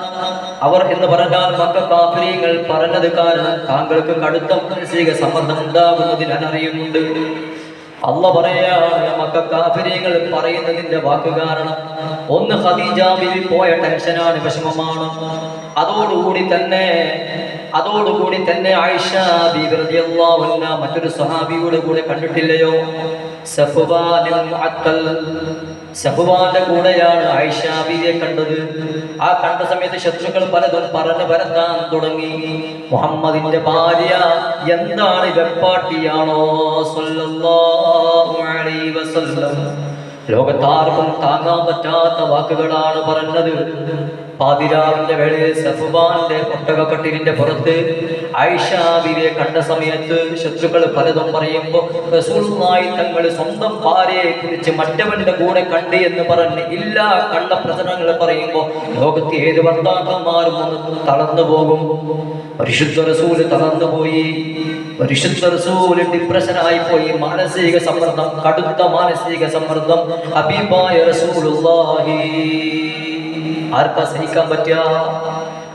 A: അവർ എന്ന് പറഞ്ഞാൽ മക്ക കാഫിരീങ്ങൾ പറഞ്ഞത് കാരണം താങ്കൾക്ക് കടുത്ത മാനസിക സമ്മർദ്ദം ഉണ്ടാകുന്നത് ഞാൻ അറിയുന്നുണ്ട്. അല്ലാഹു പറയാണ്, മക്ക കാഫിരീങ്ങൾ പറയുന്നതിന്റെ വാക്ക് കാരണം ഒന്ന് ഖദീജ ബിവി പോയ ടെൻഷനാണ്, വിഷമമാണ്. അതോടുകൂടി തന്നെ ആയിഷ ബീവി റളിയല്ലാഹു അൻഹ മറ്റൊരു സ്വഹാബിയുടെ കൂടെ കണ്ടിട്ടില്ലയോ? സഫ്വാന്റെ കൂടെയാണ് ആയിഷ ബീവിയെ കണ്ടത്. ആ കണ്ട സമയത്ത് ശത്രുക്കൾ പലതും പറഞ്ഞു പരത്താൻ തുടങ്ങി. മുഹമ്മദിന്റെ ഭാര്യ എന്താണ്, വെപ്പാട്ടിയാണോ? സല്ലല്ലാഹു അലൈഹി വസല്ലം ലോകത്താർക്കും താങ്ങാൻ പറ്റാത്ത വാക്കുകളാണ് പറഞ്ഞത്. പാതിരാവിന്റെ വേളയിൽ സഫ്വാന്റെ ഒട്ടകക്കട്ടിലിന്റെ പുറത്ത് ആയിഷ ബീവിയെ കണ്ട സമയത്ത് ശത്രുക്കൾ പലതും പറയുമ്പോൾ റസൂലുള്ളാഹി തങ്ങൾ സ്വന്തം ഭാര്യയെ കുറിച്ച് മറ്റവന്റെ കൂടെ കണ്ട് എന്ന് പറഞ്ഞ് ഇല്ല കണ്ട പ്രചരണങ്ങൾ പറയുമ്പോൾ ലോകത്ത് ഏത് ഭർത്താക്കന്മാരും ഒന്ന് തളർന്നു പോകും. പരിശുദ്ധ റസൂല് തളർന്നുപോയി. പരിശുദ്ധ റസൂല് ഡിപ്രഷനായി പോയി. മാനസിക സമ്മർദ്ദം, കടുത്ത മാനസിക സമ്മർദ്ദം. ഹബീബായ റസൂലുള്ളാഹി ആർക്കാ സഹിക്കാൻ പറ്റുക?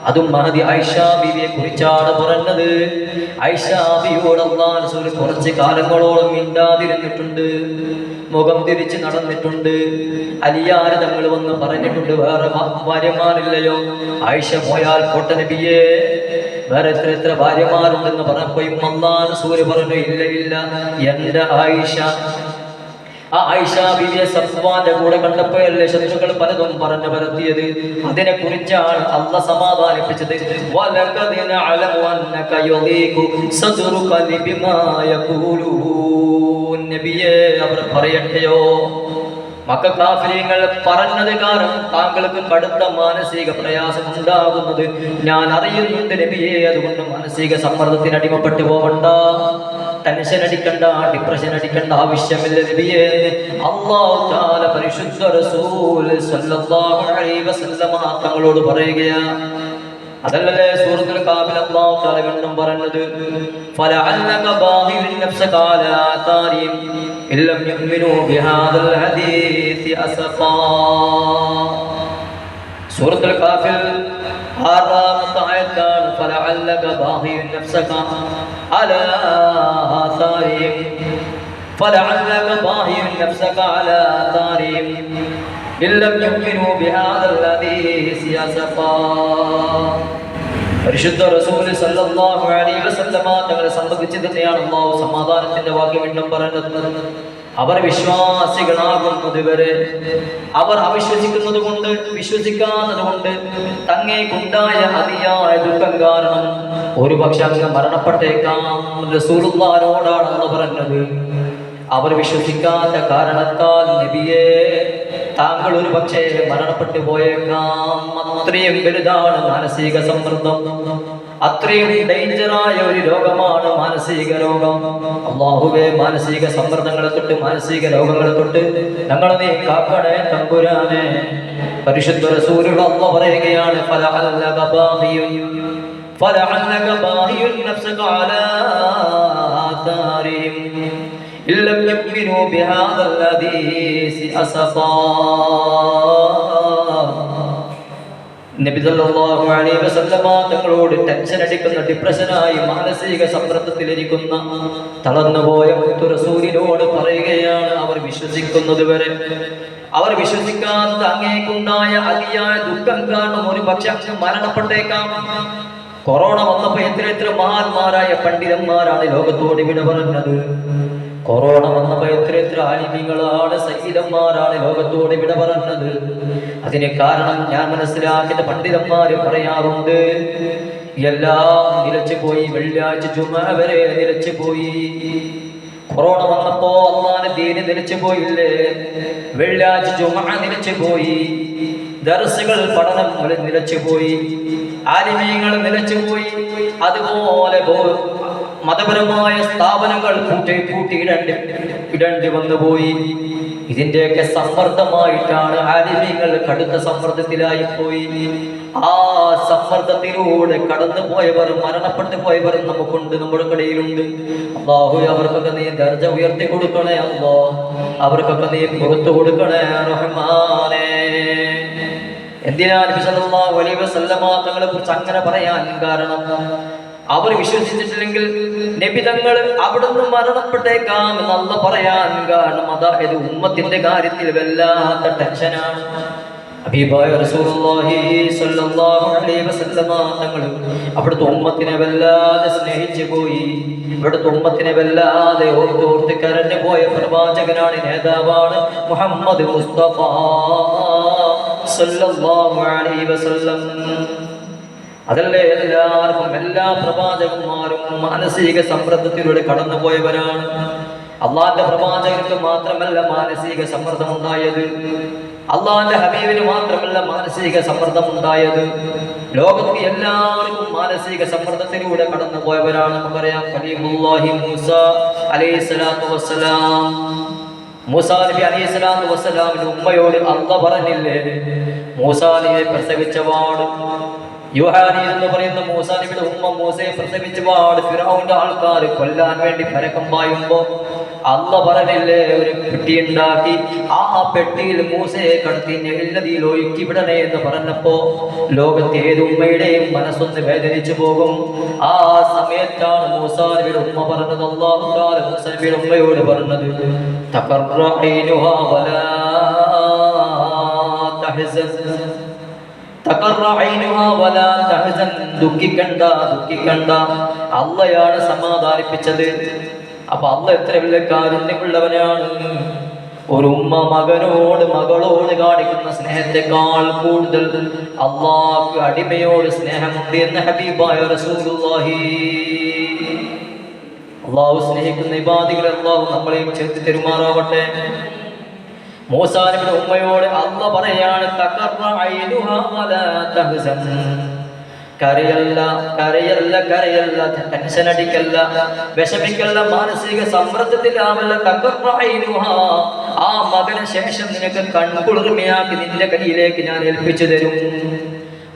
A: അതും മഹദി ആയിഷ ബീവിയെ കുറിച്ചാണ് പറഞ്ഞത്. ആയിഷ ബീവിയോട് അല്ലാഹു റസൂൽ കുറച്ച് കാലങ്ങളോളം മിണ്ടാതിരുന്നിട്ടുണ്ട്, മുഖം തിരിച്ച് നടന്നിട്ടുണ്ട്. അലിയാർ തങ്ങൾ വന്ന് പറഞ്ഞിട്ടുണ്ട്, വേറെ ഭാര്യമാരില്ലയോ? ആയിഷ പോയാൽ പോട്ടെ നബിയേ, വേറെ എത്ര ഭാര്യമാരുണ്ടെന്ന് പറഞ്ഞപ്പോഴും അല്ലാഹു റസൂൽ പറഞ്ഞു, ഇല്ല എന്റെ ആയിഷ. ആ ആയിഷ ബീവിയെ സഫ്വാന്റെ കൂടെ കണ്ടപ്പോഴല്ലേ ശത്രുക്കൾ പലതും പറഞ്ഞു പരത്തിയത്. അതിനെ കുറിച്ചാണ് അല്ലാഹു സമാധാനിപ്പിച്ചത്. വലഖദ് നഅലമു അന്നക യുദീഖു സദ്റുക ബിമാ യഖൂലൂൻ. നബിയേ, അവർ പറയട്ടെയോ, മക്ക കാഫിരീങ്ങൾ പറഞ്ഞത് കാരണം താങ്കൾക്ക് കടുത്ത മാനസിക പ്രയാസം ഉണ്ടാകുന്നത് ഞാൻ അറിയുന്നുണ്ട് നബിയേ. അതുകൊണ്ട് മാനസിക സമ്മർദ്ദത്തിന് അടിമപ്പെട്ടു പോവണ്ട, ടെൻഷൻ അടിക്കണ്ട, ഡിപ്രഷൻ അടിക്കണ്ട, ആവശ്യമില്ല നബിയേ. അല്ലാഹു തആല പരിശുദ്ധ റസൂൽ സല്ലല്ലാഹു അലൈഹി വസല്ലമ തങ്ങളോട് പറയുകയാണ്. അതല്ലേ സൂറത്തുൽ കാഫിൽ അല്ലാഹു തആല വീണ്ടും പറഞ്ഞത്, ഫലഅല്ലക ബാഹിഉൻ നഫ്സക അലാ ആതാരിഹിം ഇല്ലം യുഅ്മിനൂ ബിഹാദൽ ഹദീസ് അസഫാ. സൂറത്തുൽ കാഫിൽ 6-ാമത്തെ ആയത്താണ്. ഫലഅല്ലക ബാഹിഉൻ നഫ്സക അലാ ആതാരിഹിം, ഫലഅല്ലക ബാഹിഉൻ നഫ്സക അലാ ആതാരിഹിം ഇല്ലം യുഅ്മിനൂ ബിഹാദൽ ഹദീസ് അസഫാ. പരിശുദ്ധ റസൂൽ സല്ലല്ലാഹു അലൈഹി വസല്ലമ തങ്ങളെ സംബന്ധിച്ച് തന്നെയാണ് അല്ലാഹു സമാധാനത്തിന്റെ വാക്ക് വീണ്ടും പറഞ്ഞത്. അവർ വിശ്വാസികളാകുന്നത് വരെ, അവർ അവിശ്വസിക്കുന്നത് കൊണ്ട്, വിശ്വസിക്കാത്തത് കൊണ്ട് തങ്ങേക്കുണ്ടായ അതിയായ ദുഃഖം കാരണം ഒരുപക്ഷെ അങ്ങ് മരണപ്പെട്ടേക്കാം. റസൂലുള്ളാഹിനോടാണെന്ന് പറഞ്ഞത്. അവർ വിശ്വസിക്കാത്ത കാരണത്താൽ നബിയെ, താങ്കൾ ഒരു പക്ഷേ മരണപ്പെട്ടു പോയേക്കാം. അത്രയും വലുതാണ് മാനസിക സമ്മർദ്ദം, അത്രയും ഡേഞ്ചറായ ഒരു രോഗമാണ് മാനസിക രോഗം. അല്ലാഹുവേ, മാനസിക സമ്മർദ്ദങ്ങളെ തൊട്ട്, മാനസിക രോഗങ്ങളെ തൊട്ട് ഞങ്ങളെ നീ കാക്കണേ തമ്പുരാനെ. പരിശുദ്ധ റസൂലുള്ള അല്ലാഹു പറയുകയാണ്, ഫലഅല്ലക ബാഹിയുൻ നഫ്സക അലാ ആതാരിഹിം ഇല്ലം യുഅ്മിനൂ ബിഹാദൽ ഹദീസ് അസഫാ. നബി സല്ലല്ലാഹു അലൈഹി വസല്ലമ തങ്ങളോട് ടെൻഷൻ അടിക്കുന്ന, ഡിപ്രഷനായി മാനസിക സമ്മർദ്ദത്തിലിരിക്കുന്ന, തളർന്നുപോയ റസൂലിനോട് പറയുകയാണ്, അവർ വിശ്വസിക്കുന്നത് വരെ, അവർ വിശ്വസിക്കാത്ത അങ്ങേക്കുണ്ടായ അതിയായ ദുഃഖം കാരണം ഒരു പക്ഷെ അങ്ങ് മരണപ്പെട്ടേക്കാം. കൊറോണ വന്നപ്പോ എത്ര മഹാന്മാരായ പണ്ഡിതന്മാരാണ് ലോകത്തോട് വിട പറഞ്ഞത്. കൊറോണ വന്നപ്പോ എത്ര ആലിമീങ്ങളാണ്, സയ്യിദന്മാരാണ് ലോകത്തോട് വിട പറഞ്ഞത്. അതിന് കാരണം ഞാൻ മനസ്സിലാക്കിയ പണ്ഡിതന്മാര് പറയാറുണ്ട്, എല്ലാം നിലച്ചുപോയി. വെള്ളിയാഴ്ച ജുമുഅ വരെ നിലച്ചുപോയി. കൊറോണ വന്നപ്പോ അല്ലാഹുവിന്റെ ദീന് നിലച്ചുപോയില്ലേ? വെള്ളിയാഴ്ച ജുമുഅ നിലച്ചുപോയി, ദർസുകൾ പഠനം നിലച്ചുപോയി, ആലിമീങ്ങൾ നിലച്ചുപോയി, അതുപോലെ മതപരമായ സ്ഥാപനങ്ങൾ പൂട്ടിയിടേണ്ടി വന്നുപോയി. ഇതിന്റെയൊക്കെ സമ്മർദ്ദമായിട്ടാണ് ആലിമീങ്ങൾ കടുത്ത സമ്മർദ്ദത്തിലായി പോയി. ആ സമ്മർദ്ദത്തിലൂടെ കടന്നു പോയവർ, മരണപ്പെട്ടു പോയവർ നമുക്കുണ്ട്, നമ്മുടെ കടയിലുണ്ട്. അല്ലാഹു അവർക്കൊക്കെ നീ ദർജ ഉയർത്തി കൊടുക്കണേ അല്ലാഹ്, അവർക്കൊക്കെ നീ പുറത്തു കൊടുക്കണേ റഹ്മാനേ. എന്തിനാ നബി സല്ലല്ലാഹു അലൈഹി വസല്ലമ തങ്ങളെ കുറിച്ച് അങ്ങനെ പറയാൻ കാരണം, അവർ വിശ്വസിച്ചിട്ടില്ലെങ്കിൽ നബി തങ്ങൾ അവിടുന്ന് മരണപ്പെട്ടേക്കാം എന്നല്ല പറയാൻ കാരണം, അതായത് ഉമ്മത്തിന്റെ കാര്യത്തിൽ വല്ലാത്ത ടെൻഷനാണ്. ഹബീബായ റസൂലുള്ളാഹി സ്വല്ലല്ലാഹു അലൈഹി വസല്ലമ തങ്ങൾ അവിടുത്തെ ഉമ്മത്തിനെ വല്ലാതെ സ്നേഹിച്ചു പോയി. ഇവിടുത്തെ ഉമ്മത്തിനെ വല്ലാതെ ഓർത്തോർത്ത് കരഞ്ഞു പോയ പ്രവാചകനാണ്, നേതാവാണ് മുഹമ്മദ് മുസ്തഫ സ്വല്ലല്ലാഹു അലൈഹി വസല്ലം. അതല്ലേ എല്ലാവർക്കും, എല്ലാ പ്രവാചകന്മാരും മാനസിക സമ്മർദ്ദത്തിലൂടെ കടന്നുപോയവരാണ്. അള്ളാന്റെ പ്രവാചകർക്ക് മാത്രമല്ല മാനസിക സമ്മർദ്ദം ഉണ്ടായത്, അള്ളാന്റെ ഹബീബിന് മാത്രമല്ല മാനസിക സമ്മർദ്ദം ഉണ്ടായത്. ലോകത്ത് എല്ലാവർക്കും മാനസിക സമ്മർദ്ദത്തിലൂടെ കടന്നുപോയവരാണ്. നമുക്കറിയാം, കലീമുല്ലാഹി മൂസ അലൈഹിസ്സലാത്തു വസ്സലാം. മൂസാ നബി അലൈഹിസ്സലാത്തു വസ്സലാമിന്റെ ഉമ്മയോട് അല്ലാഹ് പറഞ്ഞില്ലേ, മൂസാ നബിയെ പ്രസവിച്ചവാട് യുഹാനി എന്ന് പറയുന്ന മൂസാ നബിയുടെ ഉമ്മ മൂസയെ പ്രസവിച്ചവാട് ഫിറഔന്റെ ആൾക്കാർ കൊല്ലാൻ വേണ്ടി പരക്കം പായുമ്പോ അല്ലാഹ് പറഞ്ഞില്ലേ, ഒരു പെട്ടി ഉണ്ടാക്കി, ആ പെട്ടിയിൽ മൂസയെ കടത്തി നദിയിൽ ഒഴുക്കി വിടണേ എന്ന് പറഞ്ഞപ്പോ ലോകത്തെ ഏത് ഉമ്മയുടെയും മനസ്സൊന്ന് വേദനിച്ചു പോകും. ആ സമയത്താണ് മൂസാ നബിയുടെ ഉമ്മ പറഞ്ഞത്, അല്ലാഹു തആല മൂസാ നബിയുടെ ഉമ്മയോട് പറഞ്ഞത്, തഖർറഇനുഹാ വലാ തഹ്സൻ, ദുഃഖിക്കണ്ട. അള്ളയാണ് സമാധാനിപ്പിച്ചത്. അപ്പൊ അള്ളാഹ് എത്ര വലിയ കാരുണ്യമുള്ളവനാണ്. ഒരു ഉമ്മ മകളോട് കാണിക്കുന്ന സ്നേഹത്തെക്കാൾ കൂടുതൽ അള്ളാഹ്ക്ക് അടിമയോട് സ്നേഹമുണ്ട് എന്ന് ഹബീബായ റസൂലുള്ളാഹി. അള്ളാഹു സ്നേഹിക്കുന്ന ഇബാദികളെ അള്ളാഹു നമ്മളെയും ചേർത്ത് തെരുമാറാവട്ടെ. മൂസാ നബിയുടെ ഉമ്മയോട് അല്ലാഹ് പറയാണ്, കരയല്ല, ടെൻഷൻ അടിക്കല്ല, വിഷമിക്കല്ല, മാനസിക സമ്മർദ്ദത്തിലാവല്ല. ആ മകന് ശേഷം നിനക്ക് കൺകുളിർമയാക്കി നിന്റെ കയ്യിലേക്ക് ഞാൻ ഏൽപ്പിച്ചു തരും.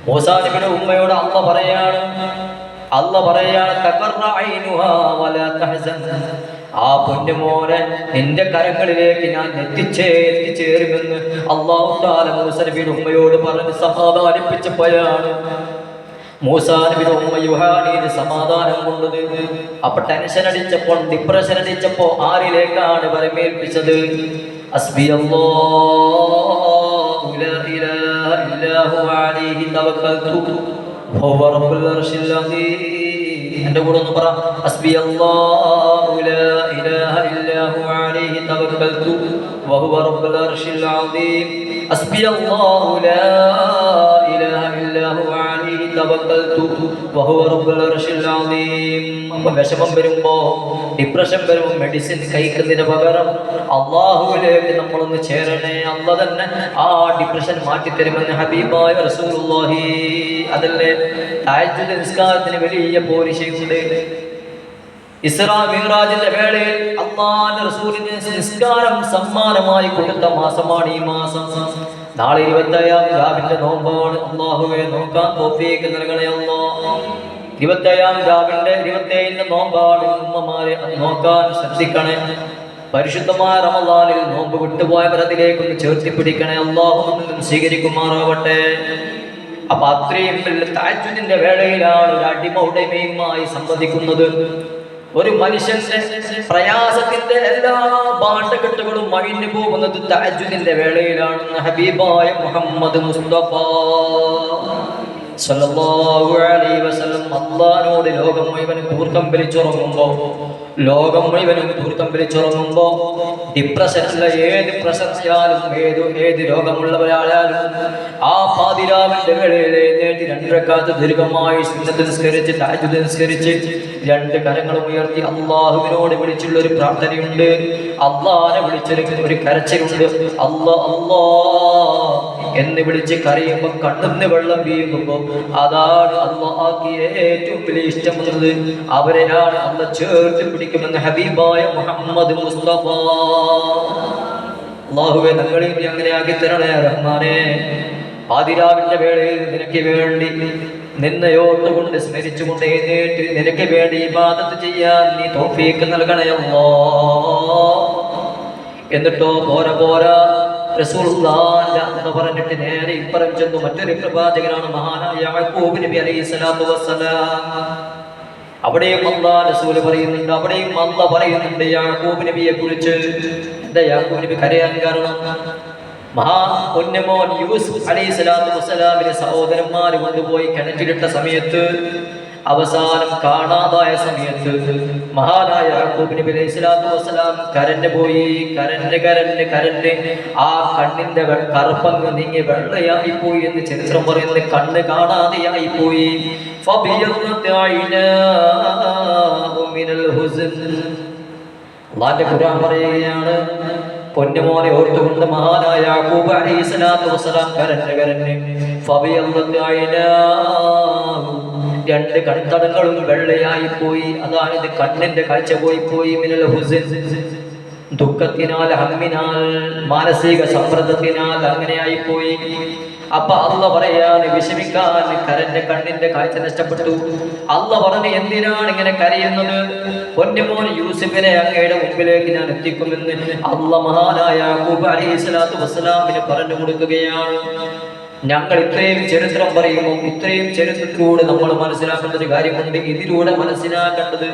A: മൂസാ നബിയുടെ ഉമ്മയോട് അല്ലാഹ് പറയാണ്, ആ പൊന്നുമോനെ നിന്റെ കരങ്ങളിലേക്ക് ഞാൻ എത്തിച്ചേരുമെന്ന് അല്ലാഹു തആല മൂസാ നബിയുടെ ഉമ്മയോട് പറഞ്ഞ് സമാധാനിപ്പിച്ചപ്പോഴാണ് മൂസാ നബിയുടെ ഉമ്മ യുഹാനിന് സമാധാനം കൊണ്ടത്. അപ്പൊ ടെൻഷൻ അടിച്ചപ്പോൾ, ഡിപ്രഷൻ അടിച്ചപ്പോ ആരിലേക്കാണ് വരമേൽപ്പിച്ചത്? ഹസ്ബിയല്ലാഹു ലാ ഇലാഹ ഇല്ലാഹു അലൈഹി തവക്കൽതു വഹുവ റബ്ബുൽ അർശിൽ അദീം. എന്റെ കൂടെ ഒന്ന് പറ, ഹസ്ബിയല്ലാഹു ലാ ഇലാഹ ഇല്ലാഹു അലൈഹി തവക്കൽതു വഹുവ റബ്ബുൽ അർശിൽ അദീം. ഹസ്ബിയല്ലാഹു ലാ ഇലാഹ ഇല്ലാഹു അലൈഹി തവക്കൽതു വഹുവ റബ്ബുൽ അർശിൽ അദീം. വിഷമം വരുമ്പോ, ഡിപ്രഷൻ വരുമ്പോ മെഡിസിൻ കഴിക്കുന്നതിന് പകരം അള്ളാഹുവിലേക്ക് നമ്മളൊന്ന് ചേരണേ. അള്ളാഹ് തന്നെ ആ ഡിപ്രഷൻ മാറ്റിത്തരുമെന്ന് ഹബീബായ റസൂലുള്ളാഹി. അതല്ലേ തഹജ്ജുദ് നിസ്കാരത്തിന് വലിയ പോരിശയുണ്ട്. ഇസ്രാ മിഅ്റാജിന്റെ വേളയിൽ അല്ലാഹുവിന്റെ റസൂലിന് നിസ്കാരം സമ്മാനമായി കൊടുത്ത മാസമാണ് ഈ മാസം. നാളെ 27-ാം രാവിന്റെ നോമ്പാണ്. അല്ലാഹുവേ നോക്കാൻ തൗഫീഖ് നൽകണേ അല്ലാഹ്. 27-ാം രാവിന്റെ 27-ന്റെ നോമ്പാണ്. ഉമ്മമാരെ നോക്കാൻ ശ്രദ്ധിക്കണേ. പരിശുദ്ധമായ റമളാനിൽ നോമ്പ് വിട്ടുപോയവർ അതിലേക്കൊന്ന് ചേർത്തി പിടിക്കണേ. അല്ലാഹു നമ്മിൽ സ്വീകരിക്കുമാറാവട്ടെ. അപ്പൊ അത്രയും വലിയ തഹജ്ജുദിന്റെ വേളയിലാണ് ഒരു അടിമ ഉടമയുമായി സംവദിക്കുന്നത്. ഒരു മനുഷ്യന്റെ പ്രയാസത്തിന്റെ എല്ലാ പാട്ടുകെട്ടുകളും അഴിഞ്ഞു പോകുന്നത് തഹജ്ജുദിന്റെ വേളയിലാണെന്ന് ഹബീബായ മുഹമ്മദ് മുസ്തഫ സല്ലല്ലാഹു അലൈഹി വസല്ലം അല്ലാഹുവോട് ലോകം മുഴുവനും കൂർക്കം വലിച്ചുറങ്ങുമ്പോ ഡിപ്രഷനുള്ള ഏത് പ്രശ്നത്തിലായാലും ഏത് രോഗമുള്ളവരായാലും ആ പാതിരാവിന്റെ വേളയിൽ എഴുന്നേറ്റ് 2 റക്അത്ത് ദീർഘമായി സുന്നത്ത് നിസ്കരിച്ച് തഹജ്ജുദ് നിസ്കരിച്ച് 2 കരങ്ങളും ഉയർത്തി അല്ലാഹുവിനോട് വിളിച്ചുള്ള ഒരു പ്രാർത്ഥനയുണ്ട്. അല്ലാഹനെ വിളിച്ചൊരു കരച്ചിലുണ്ട്. അല്ലാ അല്ലാ എന്ന് വിളിച്ച് കരയുമ്പോൾ കണ്ണിന്ന് വെള്ളം വീഴുമ്പോൾ അതാണ് അല്ലാഹ്ക്ക് ഏറ്റവും വലിയ ഇഷ്ടമുള്ളത്. അവരെയാണ് അല്ലാഹ് ചേർത്ത് പിടിക്കുമെന്ന് ഹബീബായ മുഹമ്മദ് മുസ്തഫ. അല്ലാഹുവേ ഞങ്ങളെ നീ അങ്ങനെ ആക്കി തരണേ റഹ്മാനേ. പാതിരാവിന്റെ വേളയിൽ നിനക്ക് വേണ്ടി നിന്നയോർത്തുകൊണ്ട് സ്മരിച്ചുകൊണ്ട് എഴുന്നേറ്റ് നിനക്ക് വേണ്ടി ഇബാദത്ത് ചെയ്യാൻ നീ തൗഫീഖ് നൽകണേ അല്ലാഹ്. എന്നിട്ടോ പോരാ റസൂലുള്ളാഹിന്റെ എന്ന് പറഞ്ഞിട്ട് നേരെ ഇപ്പുറം ചെന്നു. മറ്റൊരു പ്രവാചകനാണ് മഹാനായ യാക്കൂബ് നബി അലൈഹി സ്വലാത്തു വസ്സലാം. അവിടെയും അല്ലാഹ് റസൂൽ പറയുന്നുണ്ട്, അവിടെയും അല്ലാഹ് പറയുന്നുണ്ട് യാക്കൂബ് നബിയെ കുറിച്ച്. എന്താ യാക്കൂബ് നബി കരയാൻ കാരണം? പൊന്നുമോൻ യൂസുഫ് അലൈഹി സ്വലാത്തു വസ്സലാമിന്റെ സഹോദരന്മാർ കൊണ്ടുപോയി കിണറ്റിലിട്ട സമയത്ത്, അവസാനം കാണാതായ സമയത്ത് മഹാനായ യാക്കൂബ് നബി അലൈഹി സ്വലാത്തു വസ്സലാം കരഞ്ഞു ആ കണ്ണിന്റെ കറുപ്പങ്ങ് നീങ്ങി വെള്ളയായി പോയി എന്ന് ചരിത്രം പറയുന്നത്. കണ്ണ് കാണാതെയായി പോയി. അല്ലാഹുവിന്റെ ഖുർആൻ പറയുകയാണ്, പൊന്നുമോനെ ഓർത്തുകൊണ്ട് മഹാനായ യാക്കൂബ് അലൈഹി സ്വലാത്തു വസ്സലാം കരഞ്ഞ് രണ്ട് കൺതടങ്ങളും വെള്ളയായി പോയി. അതായത് കണ്ണിന്റെ കാഴ്ച പോയി. മിനൽ ഹുസ്ൻ, ദുഃഖത്തിനാൽ, ഹമ്മിനാൽ, മാനസിക സമ്മർദ്ദത്തിനാൽ അങ്ങനെയായി പോയി. അപ്പൊ അല്ലാഹ് പറയാൻ വിഷമിക്കാൻ, കണ്ണിന്റെ കാഴ്ച നഷ്ടപ്പെട്ടു. അല്ലാഹ് പറഞ്ഞു, എന്തിനാണ് ഇങ്ങനെ കരയുന്നത്? പൊന്നുമോൻ യൂസുഫിനെ അങ്ങയുടെ മുമ്പിലേക്ക് ഞാൻ എത്തിക്കുമെന്ന് അല്ലാഹ് മഹാനായ യാക്കൂബ് അലൈഹി സ്വലാത്തു വസ്സലാമിന് പറഞ്ഞു കൊടുക്കുകയാണ്. ഞങ്ങൾ ഇത്രയും ചരിത്രം പറയുമ്പോൾ ഇത്രയും ചരിത്രത്തിലൂടെ നമ്മൾ മനസ്സിലാക്കേണ്ട ഒരു കാര്യമുണ്ട്. ഇതിലൂടെ മനസ്സിലാക്കേണ്ടത്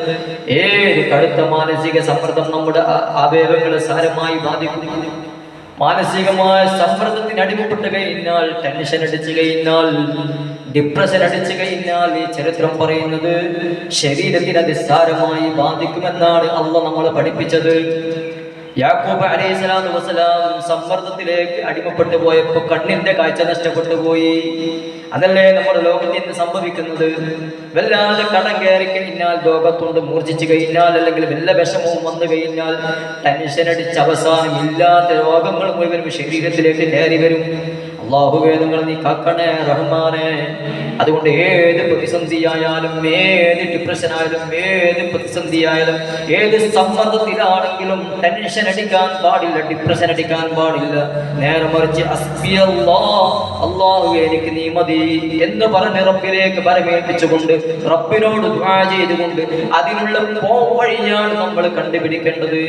A: ഏത് കടുത്ത മാനസിക സമ്മർദ്ദം നമ്മുടെ അവയവങ്ങളെ സാരമായി ബാധിക്കും. മാനസികമായ സമ്മർദ്ദത്തിന് അടിമപ്പെട്ട് കഴിഞ്ഞാൽ, ടെൻഷൻ അടിച്ചു കഴിഞ്ഞാൽ, ഡിപ്രഷൻ അടിച്ചു കഴിഞ്ഞാൽ ഈ ചരിത്രം പറയുന്നത് ശരീരത്തിന് അതിസാരമായി ബാധിക്കുമെന്നാണ് അല്ലാഹ് നമ്മളെ പഠിപ്പിച്ചത്. യാക്കൂബ് അലൈഹി സ്വലാത്തു വസ്സലാം സമ്മർദ്ദത്തിലേക്ക് അടിമപ്പെട്ടു പോയപ്പോൾ കണ്ണിന്റെ കാഴ്ച നഷ്ടപ്പെട്ടു പോയി. അതല്ലേ നമ്മുടെ ലോകത്തിൽ നിന്ന് സംഭവിക്കുന്നത്? വല്ലാതെ കടം കയറി കഴിഞ്ഞാൽ, ലോകത്തോണ്ട് മൂർച്ഛിച്ചു കഴിഞ്ഞാൽ, അല്ലെങ്കിൽ വല്ല വിഷമവും വന്നു കഴിഞ്ഞാൽ, ടെൻഷൻ അടിച്ച് അവസാനം ഇല്ലാത്ത രോഗങ്ങൾ മുഴുവനും ശരീരത്തിലേക്ക് കയറി വരും. അല്ലാഹുവേ നിങ്ങൾ നീ കാക്കണേ റഹ്മാനേ. അതുകൊണ്ട് ഏത് പ്രതിസന്ധിയായാലും, ഏത് ഡിപ്രഷൻ ആയാലും, ഏത് പ്രതിസന്ധിയായാലും, ഏത് സമ്മർദ്ദത്തിലാണെങ്കിലും ടെൻഷൻ അടിക്കാൻ പാടില്ല, ഡിപ്രഷൻ അടിക്കാൻ പാടില്ല. നേരെ മറിച്ച് അല്ലാഹുവേ എനിക്ക് നീ മതി എന്ന് പറഞ്ഞ് റബ്ബിലേക്ക് പരമേൽപ്പിച്ചുകൊണ്ട്, റബ്ബിനോട് ദുആ ചെയ്തുകൊണ്ട് അതിനുള്ള വഴിയാണ് നമ്മൾ കണ്ടുപിടിക്കേണ്ടത്.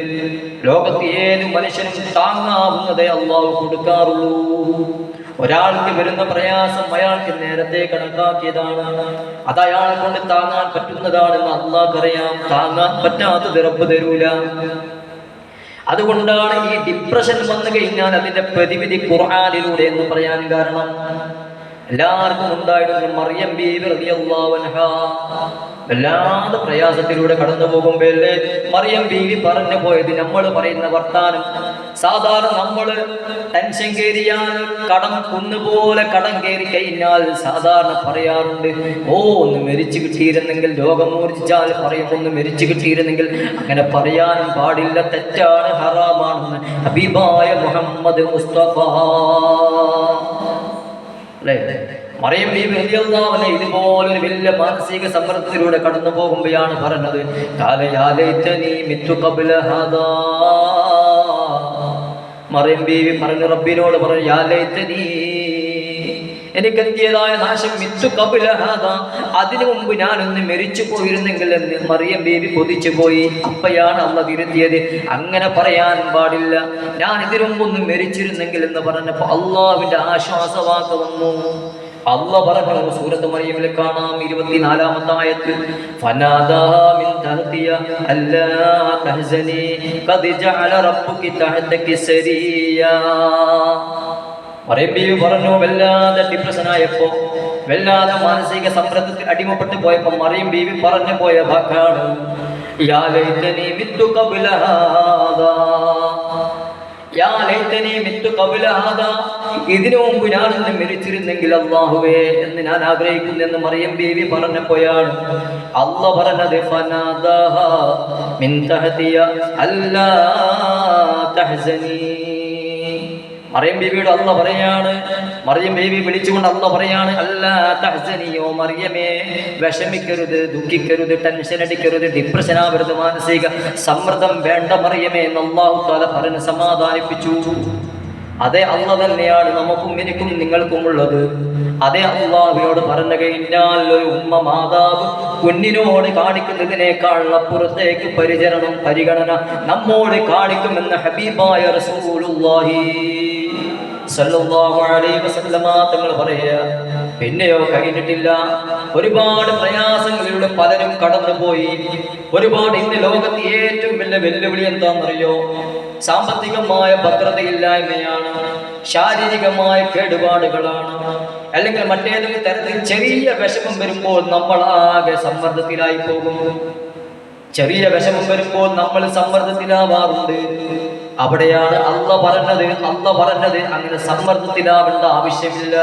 A: ലോകത്ത് ഏത് മനുഷ്യനും താങ്ങാവുന്നതേ അല്ലാഹു കൊടുക്കാറുള്ളൂ. ഒരാൾക്ക് വരുന്ന പ്രയാസം അയാൾക്ക് നേരത്തെ കണക്കാക്കിയതാണ്. അത് അയാളെ കൊണ്ട് താങ്ങാൻ പറ്റുന്നതാണെന്ന് അല്ലാഹ്ക്കറിയാം. താങ്ങാൻ പറ്റാത്തത് റബ്ബ് തരൂല. അതുകൊണ്ടാണ് ഈ ഡിപ്രഷൻ വന്നു കഴിഞ്ഞാൽ അതിന്റെ പ്രതിവിധി ഖുർആനിലൂടെ എന്ന് പറയാൻ കാരണം. എല്ലാവർക്കും ഉണ്ടായിരുന്നു. മറിയം ബീവി റളിയല്ലാഹു അൻഹാ വല്ലാതെ പ്രയാസത്തിലൂടെ കടന്നു പോകുമ്പോഴല്ലേ മറിയം ബീവി പറഞ്ഞു പോയത്. നമ്മൾ പറയുന്ന വർത്താനം സാധാരണ നമ്മൾ ടെൻഷൻ കയറിയാൽ, കടം കുന്നുപോലെ കടം കയറി കഴിഞ്ഞാൽ സാധാരണ പറയാറുണ്ട്, ഒന്ന് മരിച്ചു കിട്ടിയിരുന്നെങ്കിൽ. രോഗം മൂർച്ഛിച്ചാൽ പറയും, ഒന്ന് മരിച്ചു കിട്ടിയിരുന്നെങ്കിൽ. അങ്ങനെ പറയാനും പാടില്ല, തെറ്റാണ്, ഹറാമാണെന്ന് ഹബീബായ മുഹമ്മദ് മുസ്തഫ. മറിയം ബീവി റളിയല്ലാഹു അൻഹ ഇതുപോലൊരു വലിയ മാനസിക സമ്മർദ്ദത്തിലൂടെ കടന്നു പോകുമ്പോഴാണ് പറഞ്ഞത്, മറിയം ബീവി പറഞ്ഞു, റബ്ബിനോട് പറഞ്ഞു, യാ ലൈതനീ, എനിക്കെത്തിയതായ നാശം അതിനു മുമ്പ് ഞാനൊന്ന് മരിച്ചു പോയിരുന്നെങ്കിൽ എന്ന് മറിയം ബീവി കൊതിച്ചു പോയി. അപ്പയാണ് അല്ലാഹ് തിരുത്തിയത്. അങ്ങനെ പറയാൻ പാടില്ല, ഞാൻ ഇതിനു മുമ്പ് ഒന്ന് മരിച്ചിരുന്നെങ്കിൽ എന്ന് പറഞ്ഞപ്പോൾ അള്ളാഹുവിന്റെ ആശ്വാസവാക്ക് വന്നു. അല്ലാഹ് പറഞ്ഞു സൂറത്ത് മറിയമിൽ കാണാം 24-ാമത്തെ ആയത്ത് ഫനാദാ മിൻ തഹ്തിയ അല്ലാ തഹ്സനി ഖദ് ജഅല റബ്ബുകി തഹ്തകി സരിയാ. മറിയം ബീവി പറഞ്ഞു, വല്ലാതെ ഡിപ്രഷനായപ്പോ, വല്ലാതെ മാനസിക സമ്മർദ്ദത്തിൽ അടിമപ്പെട്ടു പോയപ്പോ മറിയം ബീവി പറഞ്ഞു പോയ വാക്കാണ് യാ ലൈതനി മിത്തു ഖബ്ല ഹാദാ, യാ ലൈതനി മിത്തു ഖബ്ല ഹാദാ, ഇതിനു മുമ്പ് ഞാൻ ഇന്ന് മരിച്ചിരുന്നെങ്കിൽ അല്ലാഹുവേ എന്ന് ഞാൻ ആഗ്രഹിക്കുന്നു എന്ന് മറിയം ബീവി പറഞ്ഞപ്പോഴാണ് അല്ലാഹ് പറഞ്ഞത് ഫനാദാഹാ മിൻ തഹ്തിയ അല്ലാ തഹ്സനി. മറിയം ബീവിയോട് അല്ലാഹ് പറയാണ്, മറിയം ബീവി വിളിച്ചുകൊണ്ട് അല്ലാഹ് പറയാണ് അല്ലാ തഹ്സനിയോ മറിയമേ, വിഷമിക്കരുത്, ദുഃഖിക്കരുത്, ടെൻഷൻ അടിക്കരുത്, ഡിപ്രഷൻ ആവരുത്, മാനസിക സമ്മർദ്ദം വേണ്ട മറിയമേ എന്ന് അല്ലാഹു തആല പറഞ്ഞ് സമാധാനിപ്പിച്ചു. അതേ അല്ലാഹ് തന്നെയാണ് നമുക്കും എനിക്കും നിങ്ങൾക്കും ഉള്ളത്. അതേ അല്ലാഹുവിനോട് പറഞ്ഞു കഴിഞ്ഞാൽ ഒരു ഉമ്മ മാതാവ് കുഞ്ഞിനോട് കാണിക്കുന്നതിനേക്കാൾ അപ്പുറത്തേക്ക് പരിചരണം പരിഗണന നമ്മോട് കാണിക്കുമെന്ന് ഹബീബായ റസൂലുള്ളാഹി സല്ലല്ലാഹു അലൈഹി വസല്ലമ തങ്ങൾ പറയുക. പിന്നെയോ കഴിഞ്ഞിട്ടില്ല, ഒരുപാട് പ്രയാസങ്ങളിലൂടെ പലരും കടന്നുപോയി. ഒരുപാട് ഇന്ന് ലോകത്ത് ഏറ്റവും വലിയ വെല്ലുവിളി എന്താണെന്നറിയോ? സാമ്പത്തികമായ ഭദ്രതയില്ലായ്മയാണ്, ശാരീരികമായ കേടുപാടുകളാണ്, അല്ലെങ്കിൽ മറ്റേതെങ്കിലും തരത്തിൽ ചെറിയ വിഷമം വരുമ്പോൾ നമ്മൾ ആകെ സമ്മർദ്ദത്തിലായി പോകും. ചെറിയ വിഷമം വരുമ്പോൾ നമ്മൾ സമ്മർദ്ദത്തിലാവാറുണ്ട്. അവിടെയാണ് അല്ലാഹ് പറഞ്ഞത് അങ്ങനെ സമ്മർദ്ദത്തിലാവേണ്ട ആവശ്യമില്ല.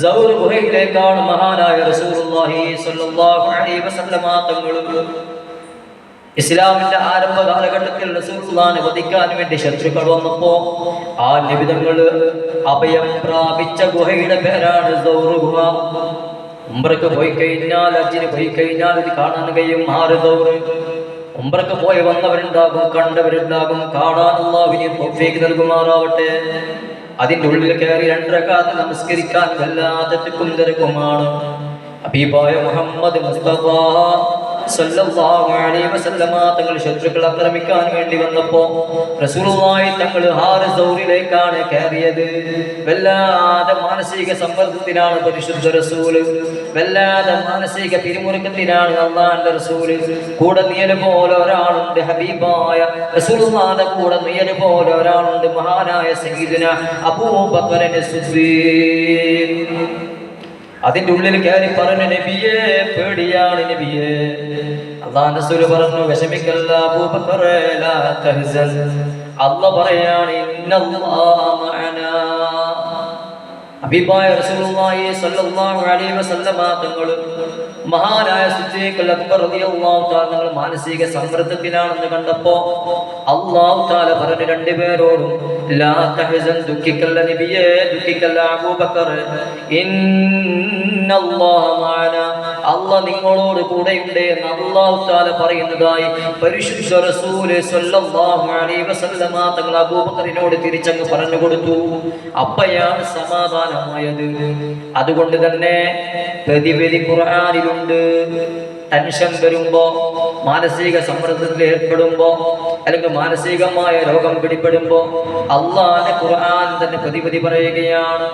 A: സൗർ ഗുഹയിലേക്കാണ് മഹാനായ റസൂലുള്ളാഹി സ്വല്ലല്ലാഹു അലൈഹി വസല്ലമ തങ്ങൾ ഇസ്ലാമിന്റെ ആരംഭ കാലഘട്ടത്തിൽ റസൂലുള്ളാഹിനെ വധിക്കാൻ വേണ്ടി ശത്രുക്കൾ വന്നപ്പോ ആ നബി തങ്ങൾ അഭയം പ്രാപിച്ച ഗുഹയുടെ പേരാണ് സൗർ ഗുഹ. ഉംറക്ക് പോയി കഴിഞ്ഞാൽ, ഹജ്ജിന് പോയി കഴിഞ്ഞാൽ ഇത് കാണാൻ കഴിയും. ഉംറക്ക് പോയി വന്നവരുണ്ടാകും, കണ്ടവരുണ്ടാകും. കാണാൻ അല്ലാഹുവിനെ തൗഫീഖ് നൽകുമാറാവട്ടെ. അതിൻ്റെ ഉള്ളിൽ കയറി 2 റക്അത്ത് നമസ്കരിക്കാൻ വല്ലാതെ തിരക്കുമാണ്. ഹബീബായ മുഹമ്മദ് മുസ്തഫ സല്ലല്ലാഹു അലൈഹി വസല്ലമ തങ്ങൾ ശത്രുക്കൾ ആക്രമിക്കാൻ വേണ്ടി വന്നപ്പോ റസൂലുള്ളാഹി തങ്ങൾ സൗറിലേക്കാണ് കയറിയത്. വല്ലാതെ മാനസിക സമ്മർദ്ദത്തിലാണ് പരിശുദ്ധ റസൂല്, വല്ലാതെ മാനസിക പിരിമുറുക്കത്തിലാണ് അല്ലാഹുവിന്റെ റസൂല്. കൂടെ നിഴല് പോലെ ഒരാളുണ്ട്, ഹബീബായ റസൂലുള്ളാഹിയുടെ കൂടെ നിഴല് പോലെ ഒരാളുണ്ട്, മഹാനായ സയ്യിദുന അബൂബക്കർ സിദ്ദീഖ്. അതിന്റെ ഉള്ളിൽ കയറി പറഞ്ഞു, നബിയേ പേടിയാണ് നബിയേ. അല്ലാഹുവിന്റെ റസൂൽ പറഞ്ഞു, വിഷമിക്കല്ല അബൂബക്കറേ, ലാ തഹ്സൻ. അല്ലാഹ് പറയാണ് ഇന്നല്ലാഹ മഅനാ. ഹബീബായ റസൂലുള്ളാഹി സ്വല്ലല്ലാഹു അലൈഹി വസല്ലമ തങ്ങൾ മഹാനായ സിദ്ദീഖ് അക്ബർ റളിയല്ലാഹു തആല തങ്ങൾ മാനസിക സമ്മർദ്ദത്തിലാണെന്ന് കണ്ടപ്പോ അല്ലാഹു തആല പറഞ്ഞു രണ്ടുപേരോടും ലാ തഹ്സൻ, ദുഃഖിക്കല്ല നബിയേ, ദുഃഖിക്കല്ല അബൂബക്കർ, ഇന്നല്ലാഹ മഅനാ, അല്ലാഹ് നിങ്ങളോട് കൂടെയുണ്ട് എന്ന് അല്ലാഹു തആല പറയുന്നതായി പരിശുദ്ധ റസൂൽ സ്വല്ലല്ലാഹു അലൈഹി വസല്ലമ തങ്ങൾ അബൂബക്കറിനോട് തിരിച്ചങ്ങ് പറഞ്ഞു കൊടുത്തു. അപ്പോഴാണ് സമാധാനമായത്. അതുകൊണ്ട് തന്നെ പ്രതിവിധി ഖുർആനിലുണ്ട്. ടെൻഷൻ വരുമ്പോ, മാനസിക സമ്മർദ്ദത്തിൽ ഏർപ്പെടുമ്പോ, അല്ലെങ്കിൽ മാനസികമായ രോഗം പിടിപ്പെടുമ്പോ അല്ലാഹുവിന്റെ ഖുർആൻ തന്നെ പ്രതിവിധി പറയുകയാണ്.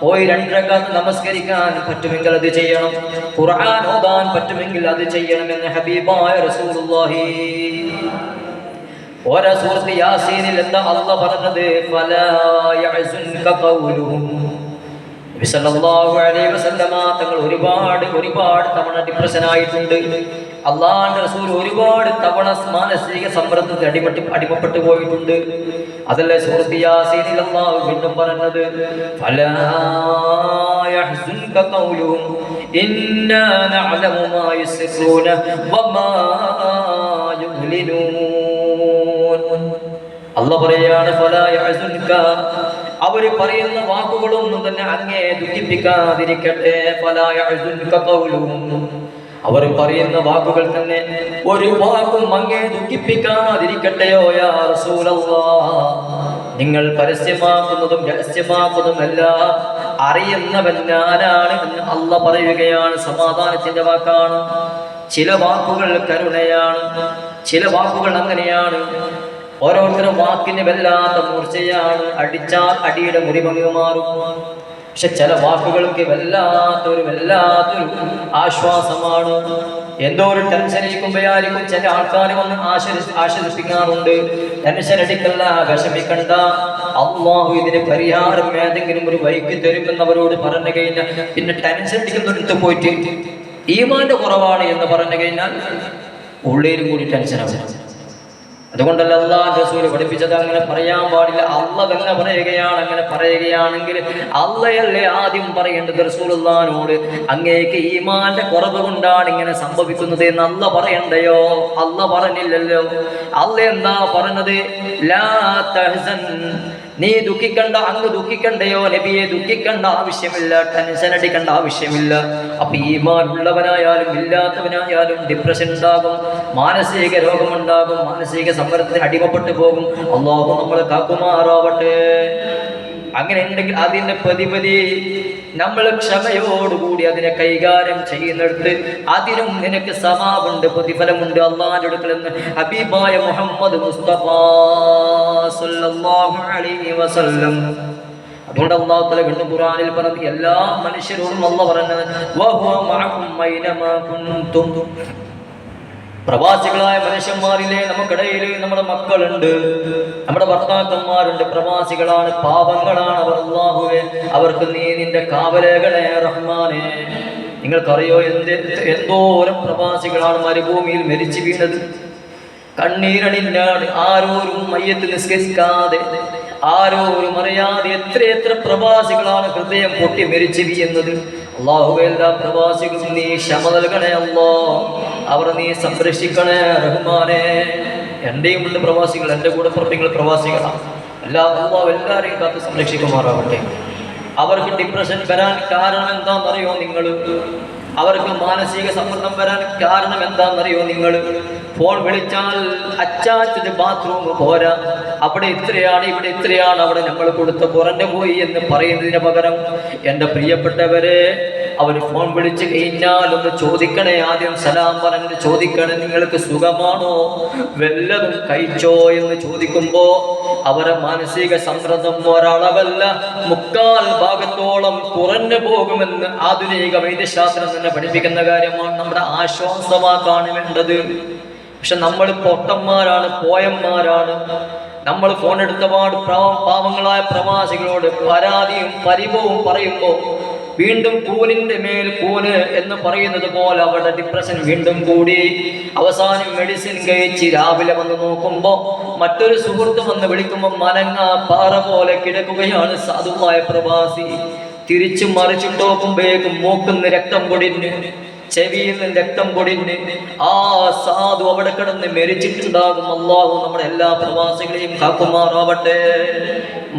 A: പോയി 2 റക്അത്ത് നമസ്കരിക്കാൻ പറ്റുമെങ്കിൽ അത് ചെയ്യണം, ഖുർആൻ ഓതാൻ പറ്റുമെങ്കിൽ അത് ചെയ്യണമെന്ന് ഹബീബായ റസൂലുള്ളാഹി. ഓരോ സൂറത്ത് യാസീനിൽ എന്താ അല്ലാഹ് പറഞ്ഞത്? ഫലാ യഹ്സുൻക ഖൗലുഹും. നബി സല്ലല്ലാഹു അലൈഹി വസല്ലമ തങ്ങൾ ഒരുപാട് തവണ ഡിപ്രഷൻ ആയിട്ടുണ്ട്. അല്ലാഹുവിന്റെ റസൂൽ ഒരുപാട് തവണ മാനസിക സമ്മർദ്ദത്തിൽ അടിമപ്പെട്ടു പോയിട്ടുണ്ട്. അതല്ലേ സൂറത്ത് യാസീനിൽ അല്ലാഹു വീണ്ടും പറഞ്ഞത് ഫലാ യഹ്സുൻക ഖൗലുഹും ഇന്നാ നഅലമു മാ യുസ്റൂന വമാ യുഅ്ലിനൂൻ. അല്ലാഹ് പറയാണ് ഫലാ യഹ്സുൻക, അവര് പറയുന്ന വാക്കുകളൊന്നും തന്നെ അങ്ങേ ദുഃഖിപ്പിക്കാതിരിക്കട്ടെ. ഫലാ യഹ്സുൻക ഖൗലുഹും, അവർ പറയുന്ന വാക്കുകൾ തന്നെ ഒരു വാക്കും അങ്ങേ ദുഃഖിപ്പിക്കാതിരിക്കട്ടെയോ യാ റസൂലല്ലാഹ്. നിങ്ങൾ പരസ്യമാക്കുന്നതും രഹസ്യമാക്കുന്നതും എല്ലാം അറിയുന്നവൻ ഞാനാണ് എന്ന് അല്ലാഹ് പറയുകയാണ്. സമാധാനത്തിന്റെ വാക്കാണ്. ചില വാക്കുകൾ കരുണയാണ്, ചില വാക്കുകൾ അങ്ങനെയാണ്. ഓരോരുത്തരും വാക്കിന് വല്ലാത്ത മൂർച്ചയാണ്. അടിച്ചാൽ അടിയുടെ മുറിഭംഗി മാറും. പക്ഷെ ചില വാക്കുകൾക്ക് വല്ലാത്തൊരു ആശ്വാസമാണ്. എന്തോ ഒരു ടെൻഷൻ ഇരിക്കുമ്പോഴായിരിക്കും ചില ആൾക്കാർ വന്ന് ആശ്വസിപ്പിക്കാറുണ്ട്. ടെൻഷൻ അടിക്കല്ല, വിഷമിക്കണ്ട, അള്ളാഹു ഇതിന് പരിഹാരം ഏതെങ്കിലും ഒരു വഴിക്ക് തരുമെന്ന് അവരോട് പറഞ്ഞു കഴിഞ്ഞാൽ പിന്നെ ടെൻഷൻ അടിക്കുന്നിടത്ത് പോയിട്ട് ഈമാന്റെ കുറവാണ് എന്ന് പറഞ്ഞു കഴിഞ്ഞാൽ ഉള്ളിലും കൂടി ടെൻഷനാണ്. അതുകൊണ്ടല്ല അല്ലാഹു റസൂൽ പഠിപ്പിച്ചത് അങ്ങനെ പറയാൻ പാടില്ല. അല്ലാഹ് തന്നെ പറയുകയാണ്, അങ്ങനെ പറയുകയാണെങ്കിൽ അല്ലാഹയല്ലേ ആദ്യം പറയേണ്ടത് റസൂലുള്ളാഹിനോട്, അങ്ങേക്ക് ഈമാന്റെ കുറവ് കൊണ്ടാണ് ഇങ്ങനെ സംഭവിക്കുന്നത് എന്ന് അല്ലാഹ് പറയണ്ടയോ? അല്ലാഹ് പറഞ്ഞില്ലല്ലോ. അല്ലാഹ് എന്താ പറഞ്ഞത്? ലാ തഹ്സൻ, നീ ദുഃഖിക്കണ്ട, അങ്ങ് ദുഃഖിക്കണ്ടയോ നബിയെ? ദുഃഖിക്കണ്ട ആവശ്യമില്ല, ടെൻഷൻ അടിക്കേണ്ട ആവശ്യമില്ല. അപ്പൊ ഈമാൻ ഉള്ളവനായാലും ഇല്ലാത്തവനായാലും ഡിപ്രഷൻ ഉണ്ടാകും, മാനസിക രോഗമുണ്ടാകും, മാനസിക സമ്മർദ്ദത്തിന് അടിമപ്പെട്ടു പോകും. അല്ലാഹു നമ്മളെ കാക്കുമാറാവട്ടെ. അങ്ങനെ ഉണ്ടെങ്കിൽ അതിന്റെ പ്രതിപതി നമ്മൾ ക്ഷമയോടുകൂടി അതിനെ കൈകാര്യം ചെയ്യുന്നിടത്ത് അതിനും നിനക്ക് സവാബുണ്ട്, പ്രതിഫലമുണ്ട് അല്ലാഹുവിന്റെ അടുക്കൽ എന്ന് ഹബീബായ മുഹമ്മദ് മുസ്തഫ സല്ലല്ലാഹു അലൈഹി വസല്ലം. അതുകൊണ്ട് അല്ലാഹു തആല ഖുർആനിൽ പറഞ്ഞു, എല്ലാ മനുഷ്യരോടും അല്ലാഹു പറഞ്ഞത് വഹുവ മഅകും ഐനമാ കുൻതും. പ്രവാസികളായ മനുഷ്യന്മാരിലെ നമുക്കിടയിൽ നമ്മുടെ മക്കളുണ്ട്, നമ്മുടെ ഭർത്താക്കന്മാരുണ്ട്, പ്രവാസികളാണ്, പാപങ്ങളാണ് അവർ. അല്ലാഹുവേ, അവർക്ക് നീ നിന്റെ കാവലേകളെ റഹ്മാനെ. നിങ്ങൾക്കറിയോ എന്തോരം പ്രവാസികളാണ് മരുഭൂമിയിൽ മരിച്ചു വീണത്, കണ്ണീരണിഞ്ഞാണ്, ആരോരും മയ്യത്ത് നിസ്കരിക്കാതെ, ആരോരും അറിയാതെ എത്ര പ്രവാസികളാണ് ഹൃദയം പൊട്ടി മരിച്ചു വീഴുന്നത്. അല്ലാഹുവേ, എല്ലാ പ്രവാസികളും നീ ക്ഷമ നൽകണേ അല്ലാ, അവർ നീ സംരക്ഷിക്കണേ റഹ്മാനെ. എൻ്റെയും ഉണ്ട് പ്രവാസികൾ, എൻ്റെ കൂടെ പ്രവർത്തികൾ പ്രവാസികളാണ്. അല്ലാഹു എല്ലാവരെയും കാത്ത് സംരക്ഷിക്കുമാറാവട്ടെ. അവർക്ക് ഡിപ്രഷൻ വരാൻ കാരണം എന്താണെന്നറിയോ നിങ്ങൾ? അവർക്ക് മാനസിക സമ്മർദ്ദം വരാൻ കാരണം എന്താണെന്നറിയോ നിങ്ങൾ? ഫോൺ വിളിച്ചാൽ അച്ചാച്ചത് ബാത്റൂം പോരാ, അവിടെ ഇത്രയാണ്, ഇവിടെ ഇത്രയാണ്, അവിടെ നമ്മൾ കൊടുത്ത പുറഞ്ഞു പോയി എന്ന് പറയുന്നതിന് പകരം എൻ്റെ പ്രിയപ്പെട്ടവരെ, അവർ ഫോൺ വിളിച്ച് കഴിഞ്ഞാൽ ഒന്ന് ചോദിക്കണേ, ആദ്യം സലാം പറഞ്ഞിട്ട് ചോദിക്കണേ, നിങ്ങൾക്ക് സുഖമാണോ, വല്ലതും കഴിച്ചോ എന്ന് ചോദിക്കുമ്പോ അവരെ മാനസിക സമ്മർദ്ദം ഒരളവല്ല 3/4 ഭാഗത്തോളം കുറഞ്ഞു പോകുമെന്ന് ആധുനിക വൈദ്യശാസ്ത്രം തന്നെ പഠിപ്പിക്കുന്ന കാര്യമാണ്. നമ്മുടെ ആശ്വാസമാക്കാണ് വേണ്ടത്. പക്ഷെ നമ്മൾ പൊട്ടന്മാരാണ്, പോയന്മാരാണ്. നമ്മൾ ഫോൺ എടുത്തപാട് പാവങ്ങളായ പ്രവാസികളോട് പരാതിയും പരിഭവവും പറയുമ്പോൾ വീണ്ടും കൂനിന്റെ മേൽ കൂന് എന്ന് പറയുന്നത് പോലെ അവരുടെ ഡിപ്രഷൻ വീണ്ടും കൂടി. അവസാനം മെഡിസിൻ കഴിച്ച് രാവിലെ വന്ന് നോക്കുമ്പോൾ മറ്റൊരു സുഹൃത്ത് വന്ന് വിളിക്കുമ്പോൾ മലങ്ങ പാറ പോലെ കിടക്കുകയാണ് സാധുവായ പ്രവാസി. തിരിച്ചു മറിച്ചു നോക്കുമ്പോഴേക്കും മൂക്കുന്ന് രക്തം പൊടിഞ്ഞ്, ചെവിയിൽ നിന്ന് രക്തം പൊടിഞ്ഞ് ആ സാധു അവിടെ കിടന്ന് മരിച്ചിട്ടുണ്ടാകും. അല്ലാഹു നമ്മുടെ എല്ലാ പ്രവാസികളെയും കാക്കുമാറാവട്ടെ.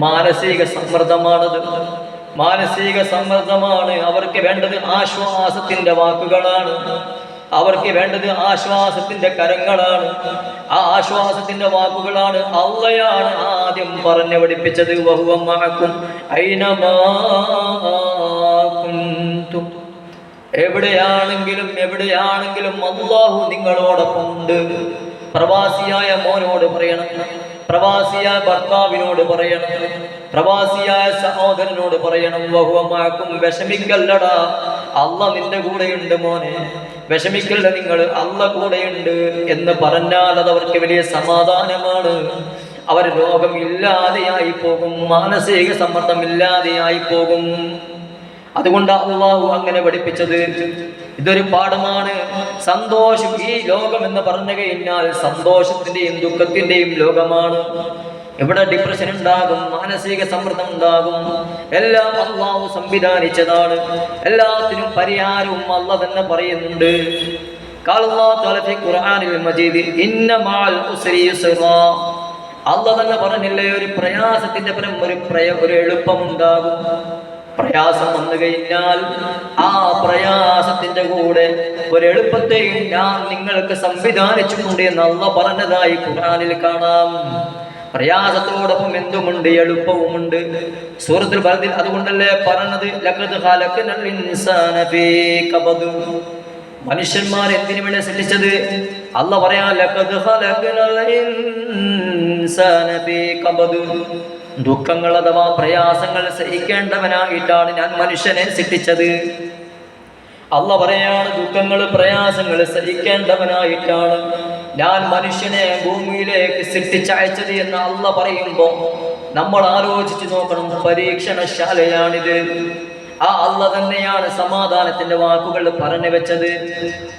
A: മാനസിക സമ്മർദ്ദമാണത്, മാനസിക സമ്മർദ്ദമാണ്. അവർക്ക് വേണ്ടത് ആശ്വാസത്തിന്റെ വാക്കുകളാണ്, അവർക്ക് വേണ്ടത് ആശ്വാസത്തിന്റെ കരങ്ങളാണ്, ആ ആശ്വാസത്തിന്റെ വാക്കുകളാണ്. അല്ലാഹയാണ് ആദ്യം പറഞ്ഞു പഠിപ്പിച്ചത്, വഹുവ മഅകും ഐനമാ കുൻതും. എവിടെയാണെങ്കിലും അല്ലാഹു നിങ്ങളോടൊപ്പം ഉണ്ട്. പ്രവാസിയായ മോനോട് പറയണം, പ്രവാസിയായ ഭർത്താവിനോട് പറയണം, പ്രവാസിയായ സഹോദരനോട് പറയണം, വഹുവ മഅകും, വിഷമിക്കല്ലടാ, അല്ലാഹ് നിന്റെ കൂടെയുണ്ട് മോനെ, വിഷമിക്കല്ല നിങ്ങൾ, അല്ലാഹ് കൂടെയുണ്ട് എന്ന് പറഞ്ഞാൽ അത് അവർക്ക് വലിയ സമാധാനമാണ്. അവർ രോഗം ഇല്ലാതെയായി പോകും, മാനസിക സമ്മർദ്ദം ഇല്ലാതെയായി പോകും. അതുകൊണ്ട് അല്ലാഹു അങ്ങനെ പഠിപ്പിച്ചത്. ഇതൊരു പാഠമാണ്. സന്തോഷം, ഈ ലോകം എന്ന് പറഞ്ഞു കഴിഞ്ഞാൽ സന്തോഷത്തിന്റെയും ദുഃഖത്തിന്റെയും ലോകമാണ്. ഇവിടെ ഡിപ്രഷൻ ഉണ്ടാകും, മാനസിക സമ്മർദ്ദം ഉണ്ടാകും, എല്ലാം അല്ലാഹു സംവിധാനിച്ചതാണ്. എല്ലാത്തിനും പരിഹാരവും അല്ലാഹു തന്നെ പറയുന്നുണ്ട്. അല്ലാഹു തന്നെ പറഞ്ഞില്ലേ, ഒരു പ്രയാസത്തിന്റെ പരം ഒരു എളുപ്പമുണ്ടാകും. പ്രയാസം വന്നു കഴിഞ്ഞാൽ ആ പ്രയാസത്തിന്റെ കൂടെ ഒരു എളുപ്പത്തെയും ഞാൻ നിങ്ങൾക്ക് സംവിധാനിച്ചിട്ടുണ്ട് എന്ന് അല്ലാഹു പറഞ്ഞതായി ഖുർആനിൽ കാണാം. പ്രയാസത്തോടൊപ്പം എന്തുമുണ്ട്, എളുപ്പവുമുണ്ട്. സൂറത്തുൽ ബലദിൽ അതുകൊണ്ടല്ലേ പറഞ്ഞത്, ലഖദ് ഖലഖനൽ ഇൻസാന ഫീ കബദ്. മനുഷ്യന്മാർ എന്തിനു വേണ്ടി സൃഷ്ടിച്ചത്? അല്ലാഹു പറയാ, ലഖദ് ഖലഖനൽ ഇൻസാന ഫീ കബദ്. ദുഃഖങ്ങൾ അഥവാ പ്രയാസങ്ങൾ സഹിക്കേണ്ടവനായിട്ടാണ് ഞാൻ മനുഷ്യനെ സൃഷ്ടിച്ചത്. അള്ള പറയാണ്, ദുഃഖങ്ങൾ പ്രയാസങ്ങൾ സഹിക്കേണ്ടവനായിട്ടാണ് ഞാൻ മനുഷ്യനെ ഭൂമിയിലേക്ക് സൃഷ്ടിച്ചയച്ചത് എന്ന് അള്ള പറയുമ്പോൾ നമ്മൾ ആലോചിച്ച് നോക്കണം, പരീക്ഷണശാലയാണിത്. ആ അള്ള തന്നെയാണ് സമാധാനത്തിന്റെ വാക്കുകൾ പറഞ്ഞു വെച്ചത്.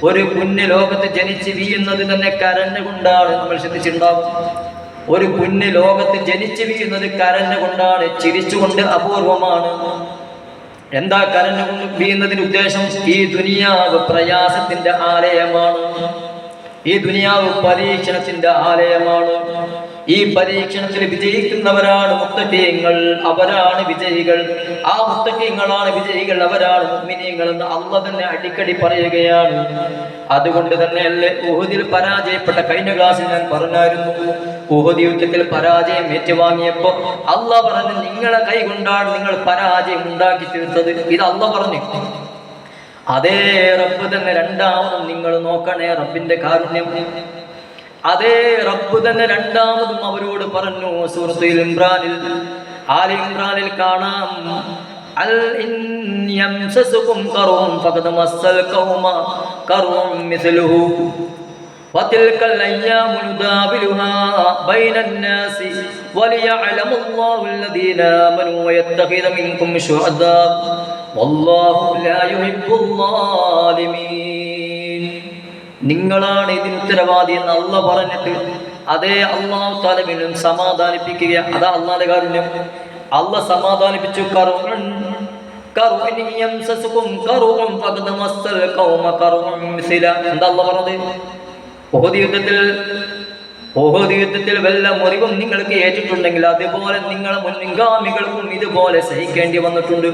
A: ഒരു കുഞ്ഞ് ലോകത്ത് ജനിച്ച് വീഴുന്നത് തന്നെ കരഞ്ഞുകൊണ്ടാണ്. നമ്മൾ ശ്രദ്ധിച്ചിട്ടുണ്ടാവും, ഒരു കുഞ്ഞ് ലോകത്ത് ജനിച്ച് വീഴുന്നത് കരഞ്ഞുകൊണ്ടാണ്, ചിരിച്ചുകൊണ്ട് അപൂർവമാണ്. എന്താ കരഞ്ഞുകൊണ്ട് വീഴുന്നതിന് ഉദ്ദേശം? ഈ ദുനിയാവ് പ്രയാസത്തിന്റെ ആലയമാണ്, ഈ ദുനിയാവ് പരീക്ഷണത്തിന്റെ ആലയമാണ്. ഈ പരീക്ഷണത്തിൽ വിജയിക്കുന്നവരാണ് മുത്തഖീങ്ങൾ, അവരാണ് വിജയികൾ. ആ മുത്തഖീങ്ങളാണ് വിജയികൾ, അവരാണ് മുഅ്മിനീങ്ങൾ എന്ന് അല്ലാഹ് തന്നെ അടിക്കടി പറയുകയാണ്. അതുകൊണ്ട് തന്നെയല്ലേ ഉഹുദിൽ പരാജയപ്പെട്ട, കഴിഞ്ഞ ക്ലാസ്സിൽ ഞാൻ പറഞ്ഞായിരുന്നു, ഉഹുദ് യുദ്ധത്തിൽ പരാജയം ഏറ്റുവാങ്ങിയപ്പോൾ അല്ലാഹ് പറഞ്ഞു, നിങ്ങളെ കൈ കൊണ്ടാണ് നിങ്ങൾ പരാജയം ഉണ്ടാക്കി തീർത്തത്. ഇത് അല്ലാഹ് പറഞ്ഞു. അതേ റബ്ബ് തന്നെ രണ്ടാമതും നിങ്ങൾ നോക്കണേ റബ്ബിന്റെ കാരുണ്യം. അതേ റബ്ബ് തന്നെ രണ്ടാമതും അവരോട് പറഞ്ഞു. സൂറത്തുൽ ഇംറാനിൽ, ആൽ ഇംറാനിൽ കാണാം, അൽ ഇൻ യംസസുകും ഖറുൻ ഫഖദ് മസ്സൽ ഖൗമ ഖറുൻ മിസ്ലുഹു വതിൽകൽ അയ്യാമു നുദാവിലുഹാ ബൈനൻ നാസി വലിയഅലമുല്ലാഹു അല്ലദീന ആമനൂ വയത്തഖിദ മിൻകും ശുഹദാ വല്ലാഹു ലാ യുഹിബ്ബുൽ ളാലിമീൻ. നിങ്ങളാണ് ഇതിന് ഉത്തരവാദി എന്ന് അല്ലാഹ് പറഞ്ഞിട്ട് അതേ അല്ലാഹു തആല വീണ്ടും സമാധാനിപ്പിക്കുക. അതാ അല്ലാഹുവിന്റെ കാരുണ്യം. അല്ലാഹ് സമാധാനിപ്പിച്ചു. എന്താ അല്ലാഹ് പറഞ്ഞത്? ഉഹുദ് യുദ്ധത്തിൽ വല്ല മുറിവും നിങ്ങൾക്ക് ഏറ്റിട്ടുണ്ടെങ്കിൽ അതുപോലെ നിങ്ങളെ മുൻഗാമികൾക്കും ഇതുപോലെ സഹിക്കേണ്ടി വന്നിട്ടുണ്ട്.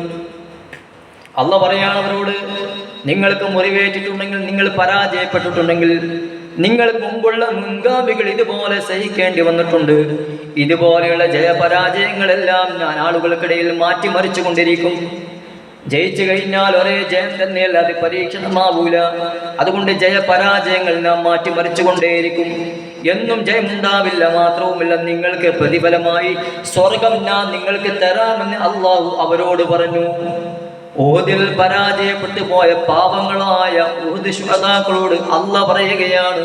A: അല്ലാഹ് പറയാണ് അവരോട്, നിങ്ങൾക്ക് മുറിവേറ്റിട്ടുണ്ടെങ്കിൽ, നിങ്ങൾ പരാജയപ്പെട്ടിട്ടുണ്ടെങ്കിൽ നിങ്ങൾക്ക് മുമ്പുള്ള മുൻഗാമികൾ ഇതുപോലെ സഹിക്കേണ്ടി വന്നിട്ടുണ്ട്. ഇതുപോലെയുള്ള ജയപരാജയങ്ങളെല്ലാം ഞാൻ ആളുകൾക്കിടയിൽ മാറ്റിമറിച്ചു കൊണ്ടിരിക്കും. ജയിച്ചു കഴിഞ്ഞാൽ ഒരേ ജയം തന്നെയല്ല, അത് പരീക്ഷണമാവൂല. അതുകൊണ്ട് ജയപരാജയങ്ങൾ നാം മാറ്റിമറിച്ചു കൊണ്ടേയിരിക്കും. എന്നും ജയമുണ്ടാവില്ല. മാത്രവുമല്ല, നിങ്ങൾക്ക് പ്രതിഫലമായി സ്വർഗം ഞാൻ നിങ്ങൾക്ക് തരാമെന്ന് അല്ലാഹു അവരോട് പറഞ്ഞു. ഉഹുദിൽ പരാജയപ്പെട്ടു പോയ പാവങ്ങളായ ഉഹുദ് ശുഹദാക്കളോട് അല്ലാഹ് പറയുകയാണ്,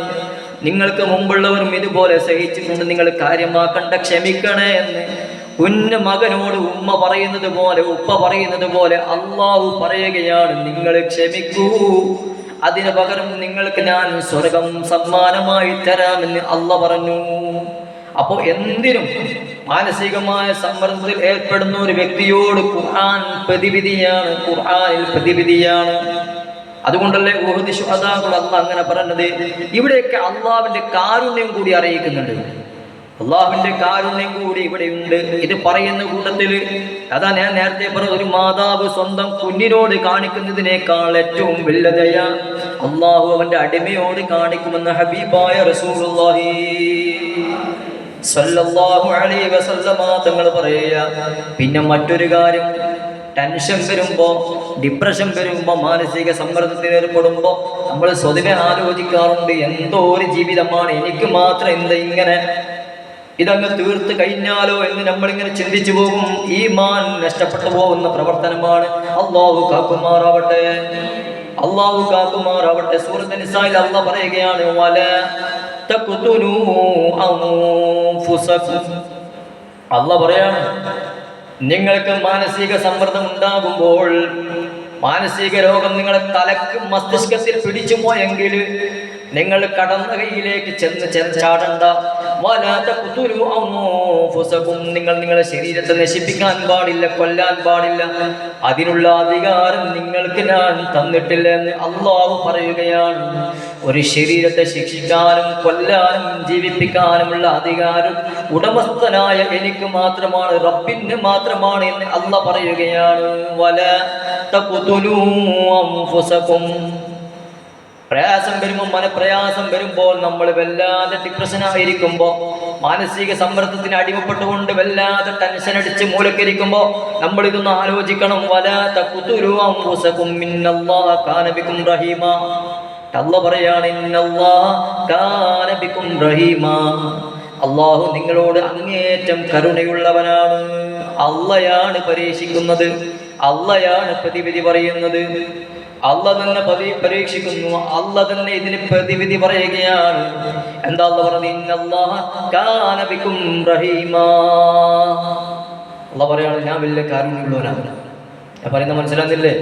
A: നിങ്ങൾക്ക് മുമ്പുള്ളവരും ഇതുപോലെ സഹിച്ചിട്ടുണ്ട്, നിങ്ങൾ കാര്യമാക്കണ്ട, ക്ഷമിക്കണേ എന്ന്. കുഞ്ഞു മകനോട് ഉമ്മ പറയുന്നത് പോലെ, ഉപ്പ പറയുന്നത് പോലെ അല്ലാഹു പറയുകയാണ്, നിങ്ങൾ ക്ഷമിക്കൂ, അതിന് പകരം നിങ്ങൾക്ക് ഞാൻ സ്വർഗം സമ്മാനമായി തരാമെന്ന് അല്ലാഹ് പറഞ്ഞു. അപ്പോൾ എന്തിനും മാനസികമായ സമ്മർദ്ദത്തിൽ ഏർപ്പെടുന്ന ഒരു വ്യക്തിയോട് ഖുർആൻ പ്രതിവിധിയാണ്, ഖുർആനിൽ പ്രതിവിധിയാണ്. അതുകൊണ്ടല്ലേ ഉഹുദ് ശുഹദാക്കൾ അല്ലാഹ് അങ്ങനെ പറഞ്ഞത്. ഇവിടെയൊക്കെ അള്ളാഹുവിന്റെ കാരുണ്യം കൂടി അറിയിക്കുന്നുണ്ട്. അള്ളാഹുവിന്റെ കാരുണ്യം കൂടി ഇവിടെയുണ്ട്. ഇത് പറയുന്ന കൂട്ടത്തിൽ അതാ ഞാൻ നേരത്തെ പറഞ്ഞ, ഒരു മാതാവ് സ്വന്തം കുഞ്ഞിനോട് കാണിക്കുന്നതിനേക്കാൾ ഏറ്റവും വലിയ ദയ അള്ളാഹു അവന്റെ അടിമയോട് കാണിക്കുമെന്ന് ഹബീബായ റസൂലുള്ളാഹി സല്ലല്ലാഹു അലൈഹി വസല്ലമ തങ്ങൾ പറയുക. പിന്നെ മറ്റൊരു കാര്യം, ടെൻഷൻ വരുമ്പോ, ഡിപ്രഷൻ വരുമ്പോ, മാനസിക സമ്മർദ്ദത്തിൽ ഏർപ്പെടുമ്പോ നമ്മൾ സ്വതവേ ആലോചിക്കാറുണ്ട്, എന്തോ ഒരു ജീവിതമാണ്, എനിക്ക് മാത്രം എന്താ ഇങ്ങനെ, ഇതങ്ങ് തീർത്ത് കഴിഞ്ഞാലോ എന്ന് നമ്മളിങ്ങനെ ചിന്തിച്ചു പോകും. ഈമാൻ നഷ്ടപ്പെട്ടു പോകുന്ന പ്രവർത്തനമാണ്. അല്ലാഹു കാക്കുമാറാവട്ടെ, അല്ലാഹു കാക്കുമാറാവട്ടെ. സൂറത്ത് നിസായിൽ അല്ലാഹ് പറയുകയാണ്, വലാ തഖ്തുലൂ അൻഫുസകും. അല്ലാഹ് പറയാണ്, നിങ്ങൾക്ക് മാനസിക സമ്മർദ്ദം ഉണ്ടാകുമ്പോൾ, മാനസിക രോഗം നിങ്ങളെ തലക്ക് മസ്തിഷ്കത്തിൽ പിടിച്ചു പോയെങ്കിൽ നിങ്ങൾ കടന്ന കൈയിലേക്ക് ചെന്ന് ചാടണ്ട. നിങ്ങൾ നിങ്ങളുടെ ശരീരത്തെ നശിപ്പിക്കാൻ പാടില്ല, കൊല്ലാൻ പാടില്ല. അതിനുള്ള അധികാരം നിങ്ങൾക്ക് ഞാൻ തന്നിട്ടില്ല എന്ന് അല്ലാഹു പറയുകയാണ്. ഒരു ശരീരത്തെ ശിക്ഷിക്കാനും കൊല്ലാനും ജീവിപ്പിക്കാനുമുള്ള അധികാരം ഉടമസ്ഥനായ എനിക്ക് മാത്രമാണ്, റബ്ബിന് മാത്രമാണ് എന്ന് അല്ലാഹ് പറയുകയാണ്. വലാ തഖ്തുലൂ അൻഫുസകും. പ്രയാസം വരുമ്പോൾ, മനപ്രയാസം വരുമ്പോൾ, നമ്മൾ വല്ലാതെ ഡിപ്രഷനായിരിക്കുമ്പോൾ, മാനസിക സമ്മർദ്ദത്തിന് അടിമപ്പെട്ടുകൊണ്ട് വല്ലാതെ ടെൻഷൻ അടിച്ച് മൂലക്കരിക്കുമ്പോൾ നമ്മൾ ഇതൊന്ന് ആലോചിക്കണം. വലാ തഖ്തുലൂ അൻഫുസകും ഇന്നല്ലാഹ കാന ബികും റഹീമാ. അല്ലാഹ് പറയാണ്, ഇന്നല്ലാഹ കാന ബികും റഹീമാ. അള്ളാഹു നിങ്ങളോട് അങ്ങേയറ്റം കരുണയുള്ളവനാണ്. അള്ളയാണ് പരീക്ഷിക്കുന്നത്, അള്ളയാണ് പ്രതിവിധി പറയുന്നത്. അല്ല തന്നെ പരീക്ഷിക്കുന്നു, അല്ല തന്നെ ഇതിന് പ്രതിവിധി പറയുകയാണ്. എന്താ അല്ല പറഞ്ഞത്? ഇന്നല്ലാഹ കാന ബികും റഹീമാ. അല്ല പറയാണ് ഞാൻ വലിയ കാരുണ്യമുള്ളവനാണ്. ഞാൻ പറയുന്നത് മനസ്സിലാകുന്നില്ലേ?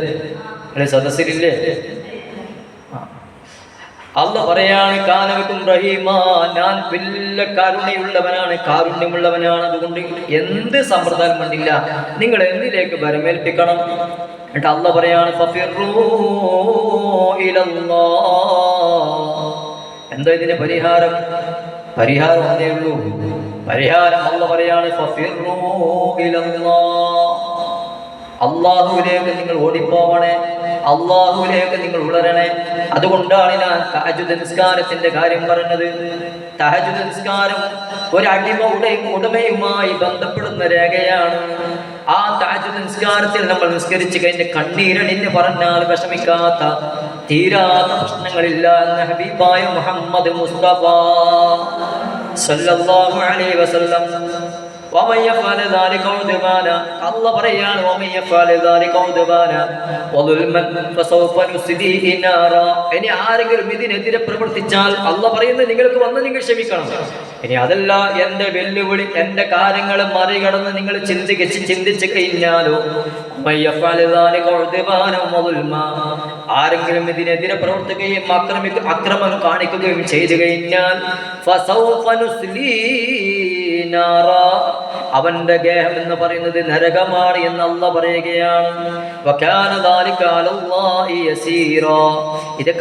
A: അല്ലെ സദസ്സിലില്ലേ? അല്ല പറയാണ് കാന ബികും റഹീമാ, ഞാൻ വലിയ കാരുണ്യമുള്ളവനാണ്. അതുകൊണ്ട് എന്ത് സമ്പ്രദായം വേണ്ടില്ല, നിങ്ങൾ എന്തിലേക്ക് വരമേൽപ്പിക്കണം. എന്നിട്ട് അല്ല പറയാണ് ഫഫിറൂ ഇലല്ലാഹ്. എന്താ ഇതിന് പരിഹാരം? പരിഹാരം അതേ ഉള്ളൂ. പരിഹാരം അല്ല പറയാണ് ഫഫിറൂ ഇലല്ലാഹ്. അള്ളാഹുവിലേക്ക് നിങ്ങൾ ഓടിപ്പോവണേ, അള്ളാഹുവിലേക്ക് നിങ്ങൾ ഉളരണേ. അതുകൊണ്ടാണ് ഞാൻ തഹജ്ജുദ് നിസ്കാരത്തിന്റെ കാര്യം പറഞ്ഞത്. തഹജ്ജുദ് നിസ്കാരം ഒരു ഉടമയുമായി ബന്ധപ്പെടുന്ന രേഖയാണ്. ആ തഹജ്ജുദ് നിസ്കാരത്തിൽ നമ്മൾ നിസ്കരിച്ചു കഴിഞ്ഞ് കണ്ണീരണിഞ്ഞ് പറഞ്ഞാൽ വിഷമിക്കാത്ത തീരാത്ത പ്രശ്നങ്ങളില്ല എന്ന് ഹബീബായ മുഹമ്മദ് മുസ്തഫ സല്ലല്ലാഹു അലൈഹി വസല്ലം. ومن يفعل ذلك عدوانا الله പറയാണ് ومن يفعل ذلك عدوانا وظلما فسوف نصليه نارا. ഇനി ആരെങ്കിലും ഇതിനെതിരെ പ്രവർത്തിച്ചാൽ അല്ലാഹ് പറയുന്നത് നിങ്ങൾക്ക് വന്ന് നിങ്ങൾ ക്ഷമിക്കണം. ഇനി അതല്ല എന്റെ വെല്ലുവിളി, എന്റെ കാര്യങ്ങൾ മറികടന്ന് നിങ്ങൾ ചിന്തിച്ചു കഴിഞ്ഞാലോ ആരെങ്കിലും ഇതിനെതിരെ പ്രവർത്തിക്കുകയും അക്രമം കാണിക്കുകയും ചെയ്തു കഴിഞ്ഞാൽ അവന്റെ ഗേഹം എന്ന് പറയുന്നത് നരകമാണ് എന്ന് അല്ലാഹ് പറയുകയാണ്. ഇതൊക്കെ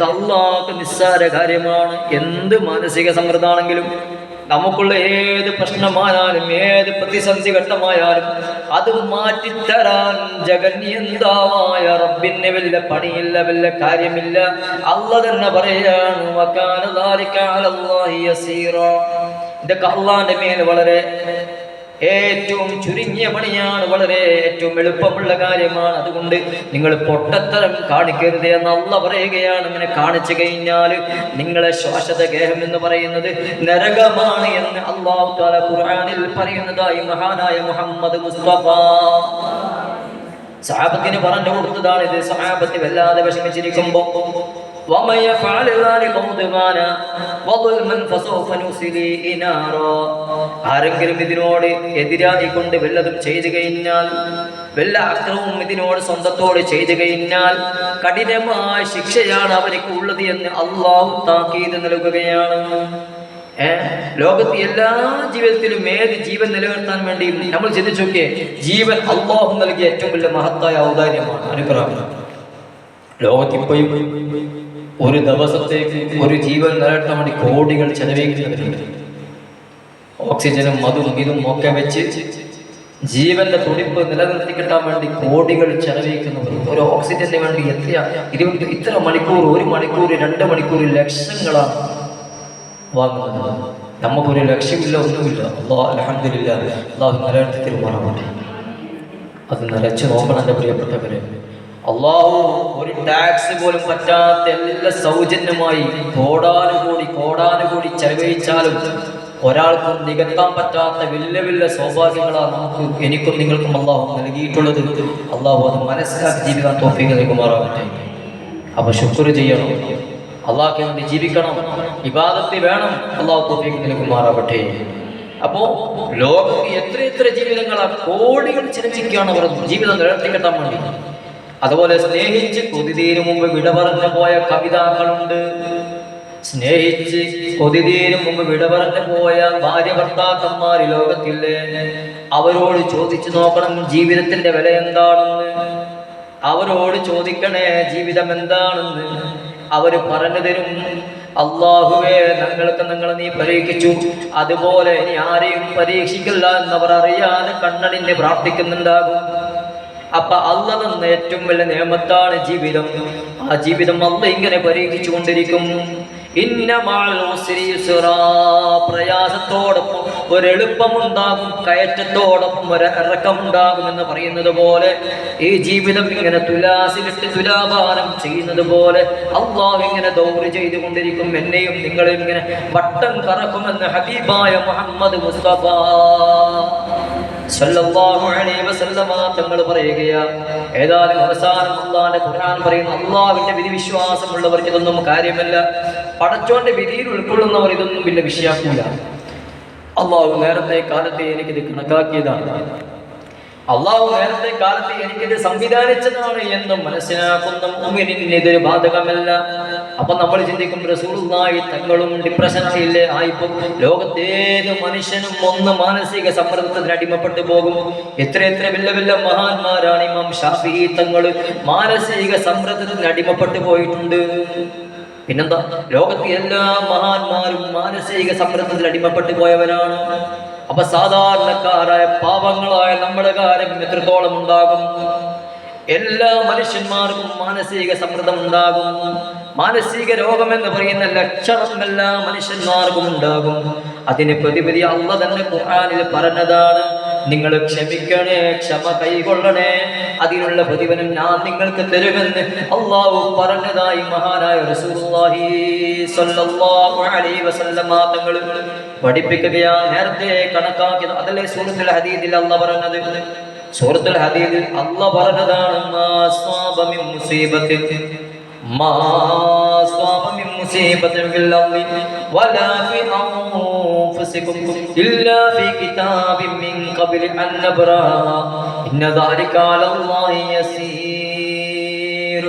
A: അല്ലാഹുക്ക് നിസ്സാര കാര്യമാണ്. എന്ത് മാനസിക സമ്മർദ്ദമാണെങ്കിലും, നമുക്കുള്ള ഏത് പ്രശ്നമായാലും, ഏത് പ്രതിസന്ധി ഘട്ടമായാലും അത് മാറ്റിത്തരാൻ ജഗന്യന്താവായ റബ്ബിന് വല്ല പണിയില്ല, വല്ല കാര്യമില്ല. അല്ലാഹ് തന്നെ പറയാണ് വകാന ദാലിക അലല്ലാഹി യസീറാ. ഇതൊക്കെ അല്ലാഹുവിന്റെ മേൽ വളരെ ഏറ്റവും ചുരുങ്ങിയ പണിയാണ്, വളരെ ഏറ്റവും എളുപ്പമുള്ള കാര്യമാണ്. അതുകൊണ്ട് നിങ്ങൾ പൊട്ടത്തരം കാണിക്കരുത് എന്ന് അല്ലാഹ് പറയുകയാണ്. അങ്ങനെ കാണിച്ചു കഴിഞ്ഞാൽ നിങ്ങളെ ശ്വാസത ഗേഹം എന്ന് പറയുന്നത് നരകമാണ് എന്ന് അല്ലാഹു തആല ഖുർആനിൽ പറയുന്നതായി മഹാനായ മുഹമ്മദ് മുസ്തഫ സഹാബത്തിന് പറഞ്ഞു കൊടുത്തതാണ്. ഇത് സഹാബത്ത് വല്ലാതെ വിഷമിച്ചിരിക്കുമ്പോൾ ومن يفعل ذلك عدوانا وظلما فسوف نصليه نارا. ആരെങ്കിലും ഇതിനോട് എതിരായിക്കൊണ്ട് വല്ലതും ചെയ്തു കഴിഞ്ഞാൽ, വല്ല അക്രമവും ഇതിനോട് സ്വന്തത്തോട് ചെയ്തു കഴിഞ്ഞാൽ കഠിനമായ ശിക്ഷയാണ് അവർക്ക് ഉള്ളത് എന്ന് അല്ലാഹു താക്കീത് നൽകുകയാണ്. ലോകത്ത് എല്ലാ ജീവിതത്തിലും ഏത് ജീവൻ നിലനിർത്താൻ വേണ്ടിയും നമ്മൾ ചിന്തിച്ചു നോക്കിയേ, ജീവൻ അല്ലാഹു നൽകിയ ഏറ്റവും വലിയ മഹത്തായ ഔദാര്യമാണ്, അനുഗ്രഹമാണ്. ലോകത്തിപ്പോഴും ഒരു ദിവസത്തേക്ക് ഒരു ജീവൻ നിലനിർത്താൻ വേണ്ടി കോടികൾ ചെലവഴിക്കുന്നവരുണ്ട്. ഓക്സിജനും അതും ഇതും ഒക്കെ വെച്ച് ജീവന്റെ തുടിപ്പ് നിലനിർത്തി കിട്ടാൻ വേണ്ടി കോടികൾ ചെലവഴിക്കുന്നവർ. ഒരു ഓക്സിജന് വേണ്ടി ഇത്ര മണിക്കൂർ, 1 മണിക്കൂർ, 2 മണിക്കൂർ ലക്ഷങ്ങളാണ് വാങ്ങുന്നത്. നമുക്കൊരു ലക്ഷ്യമില്ല, ഒന്നുമില്ല. അൽഹംദുലില്ലാഹ്, അല്ലാഹു നിലനിർത്തി തരുമാറാവട്ടെ. അത് നിലച്ചു നോക്കണം എൻ്റെ പ്രിയപ്പെട്ടവരെ. അള്ളാഹു ഒരു ടാക്സ് പോലും പറ്റാത്ത എല്ലാ സൗജന്യമായി കോടാനുകൂടി ചെലവഴിച്ചാലും ഒരാൾക്കും നികത്താൻ പറ്റാത്ത വലിയ വലിയ സൗഭാഗ്യങ്ങളാണ് എനിക്കും നിങ്ങൾക്കും അള്ളാഹു നൽകിയിട്ടുള്ളത്. അള്ളാഹു അത് മനസ്സിലാക്കി ജീവിക്കാൻ തൗഫീഖ് നൽകുമാറാവട്ടെ. അപ്പൊ ശുക്ർ ചെയ്യണം, അള്ളാഹ്ക്ക് വേണ്ടി ജീവിക്കണം, ഇബാദത്ത് വേണം. അള്ളാഹു തൗഫീഖ് നൽകുമാറാവട്ടെ. അപ്പോ ലോകത്ത് എത്ര ജീവിതങ്ങളാ കോടികൾ ചെലവഴിക്കുകയാണ് അവർ ജീവിതം നിലനിർത്തിക്കെട്ടാൻ വേണ്ടി. അതുപോലെ സ്നേഹിച്ച് കൊതിതീരു മുമ്പ് വിട പറഞ്ഞു പോയ കവിതാക്കളുണ്ട്. സ്നേഹിച്ച് കൊതിതീരു മുമ്പ് വിട പറഞ്ഞു പോയ ഭാര്യ ഭർത്താക്കന്മാർ ലോകത്തില്ലേ. അവരോട് ചോദിച്ചു നോക്കണം ജീവിതത്തിന്റെ വില എന്താണെന്ന്. അവരോട് ചോദിക്കണേ ജീവിതം എന്താണെന്ന്. അവര് പറഞ്ഞു തരും. അല്ലാഹുവേ, ഞങ്ങളെ നീ പരീക്ഷിച്ചു, അതുപോലെ ഇനി ആരെയും പരീക്ഷിക്കില്ല എന്നവർ അറിയാതെ കണ്ണടിഞ്ഞ് പ്രാർത്ഥിക്കുന്നുണ്ടാകും. അപ്പൊ അല്ലാഹ് തന്ന ഏറ്റവും വലിയ നിഅമത്താണ് ജീവിതം. ആ ജീവിതം അല്ലാഹ് ഇങ്ങനെ പരീക്ഷിച്ചു കൊണ്ടിരിക്കും. ഇന്ന മഅൽ ഉസ്രി യുസ്റാ, പ്രയാസത്തോടൊപ്പം ഒരു എളുപ്പമുണ്ടാകും, കയറ്റത്തോടൊപ്പം ഒരു ഇറക്കമുണ്ടാകും എന്ന് പറയുന്നത് പോലെ ഈ ജീവിതം ഇങ്ങനെ തുലാസിലിട്ട് തുലാഭാരം ചെയ്യുന്നത് പോലെ അള്ളാഹു ഇങ്ങനെ ദൗറ് ചെയ്തുകൊണ്ടിരിക്കും. എന്നെയും നിങ്ങളെയും ഇങ്ങനെ വട്ടം കറക്കുമെന്ന് ഹബീബായ മുഹമ്മദ് മുസ്തഫ സല്ലല്ലാഹു അലൈഹി വസല്ലമ തങ്ങൾ പറയുകയാ. ഏതായാലും അവസാനം അല്ലാഹുവിന്റെ ഖുർആൻ പറയുന്നു, അള്ളാഹുവിന്റെ വിധി വിശ്വാസമുള്ളവർക്ക് ഇതൊന്നും കാര്യമല്ല. പടച്ചോന്റെ വിധിയിൽ ഉൾക്കൊള്ളുന്നവർ ഇതൊന്നും വലിയ വിഷയാക്കൂല. അള്ളാഹു നേരത്തെ കാലത്തെ എനിക്കിത് കണക്കാക്കിയതാണ്, അള്ളാഹു നേരത്തെ കാലത്ത് എനിക്കിത് സംവിധാനിച്ചതാണ് എന്നും മനസ്സിലാക്കുന്ന മുഅ്മിനിന് ഇതൊരു ബാധകമല്ല. അപ്പൊ നമ്മൾ ചിന്തിക്കും, റസൂലുള്ളാഹി തങ്ങളും ഡിപ്രഷനായില്ലേ ആയിപ്പോ? ലോകത്തേത് മനുഷ്യനും ഒന്ന് മാനസിക സമ്മർദ്ദത്തിന് അടിമപ്പെട്ടു പോകും. എത്ര വലിയ വലിയ മഹാന്മാരാണ്. ഇമാം ഷാഫിഈ തങ്ങൾ മാനസിക സമ്മർദ്ദത്തിന് അടിമപ്പെട്ടു പോയിട്ടുണ്ട്. പിന്നെന്താ, ലോകത്തെ എല്ലാ മഹാന്മാരും മാനസിക സമ്മർദ്ദത്തിൽ അടിമപ്പെട്ടു പോയവരാണ്. അപ്പൊ സാധാരണക്കാരായ പാവങ്ങളായ നമ്മുടെ കാര്യം എത്രത്തോളം ഉണ്ടാകും? എല്ലാ മനുഷ്യന്മാർക്കും മാനസിക സമ്മർദ്ദം ഉണ്ടാകും. മാനസിക രോഗം എന്ന് പറയുന്ന ലക്ഷണം എല്ലാ മനുഷ്യന്മാർക്കും ഉണ്ടാകും. അതിന് പ്രതിവിധി അല്ലാഹു തന്നെ ഖുർആനിൽ പറഞ്ഞതാണ്, നിങ്ങൾ ക്ഷമിക്കണേ, ക്ഷമ കൈകൊള്ളണേ, അതിനുള്ള പ്രതിഫലം ഞാൻ നിങ്ങൾക്ക് തരുമെന്ന് അള്ളാഹു പറഞ്ഞതായി മഹാനായ റസൂലുള്ളാഹി സ്വല്ലല്ലാഹു അലൈഹി വസല്ലമ തങ്ങൾ പഠിപ്പിക്കുകയാ. നേരത്തെ കണക്കാക്കിയത് അതല്ലേ സൂറത്തുൽ ഹദീദിൽ അല്ലാഹു പറഞ്ഞത്. സൂറത്തുൽ ഹദീദിൽ അല്ലാഹു പറഞ്ഞതാണ്, മാ സ്വാബ മിൻ മുസീബത്തിൻ ഫിൽ അർളി വലാ ഫി അൻഫുസികും ഇല്ലാ ഫീ കിതാബിൻ മിൻ ഖബ്ലി അൻ നബ്റാ ഇന്ന ദാലിക അലല്ലാഹി യസീർ.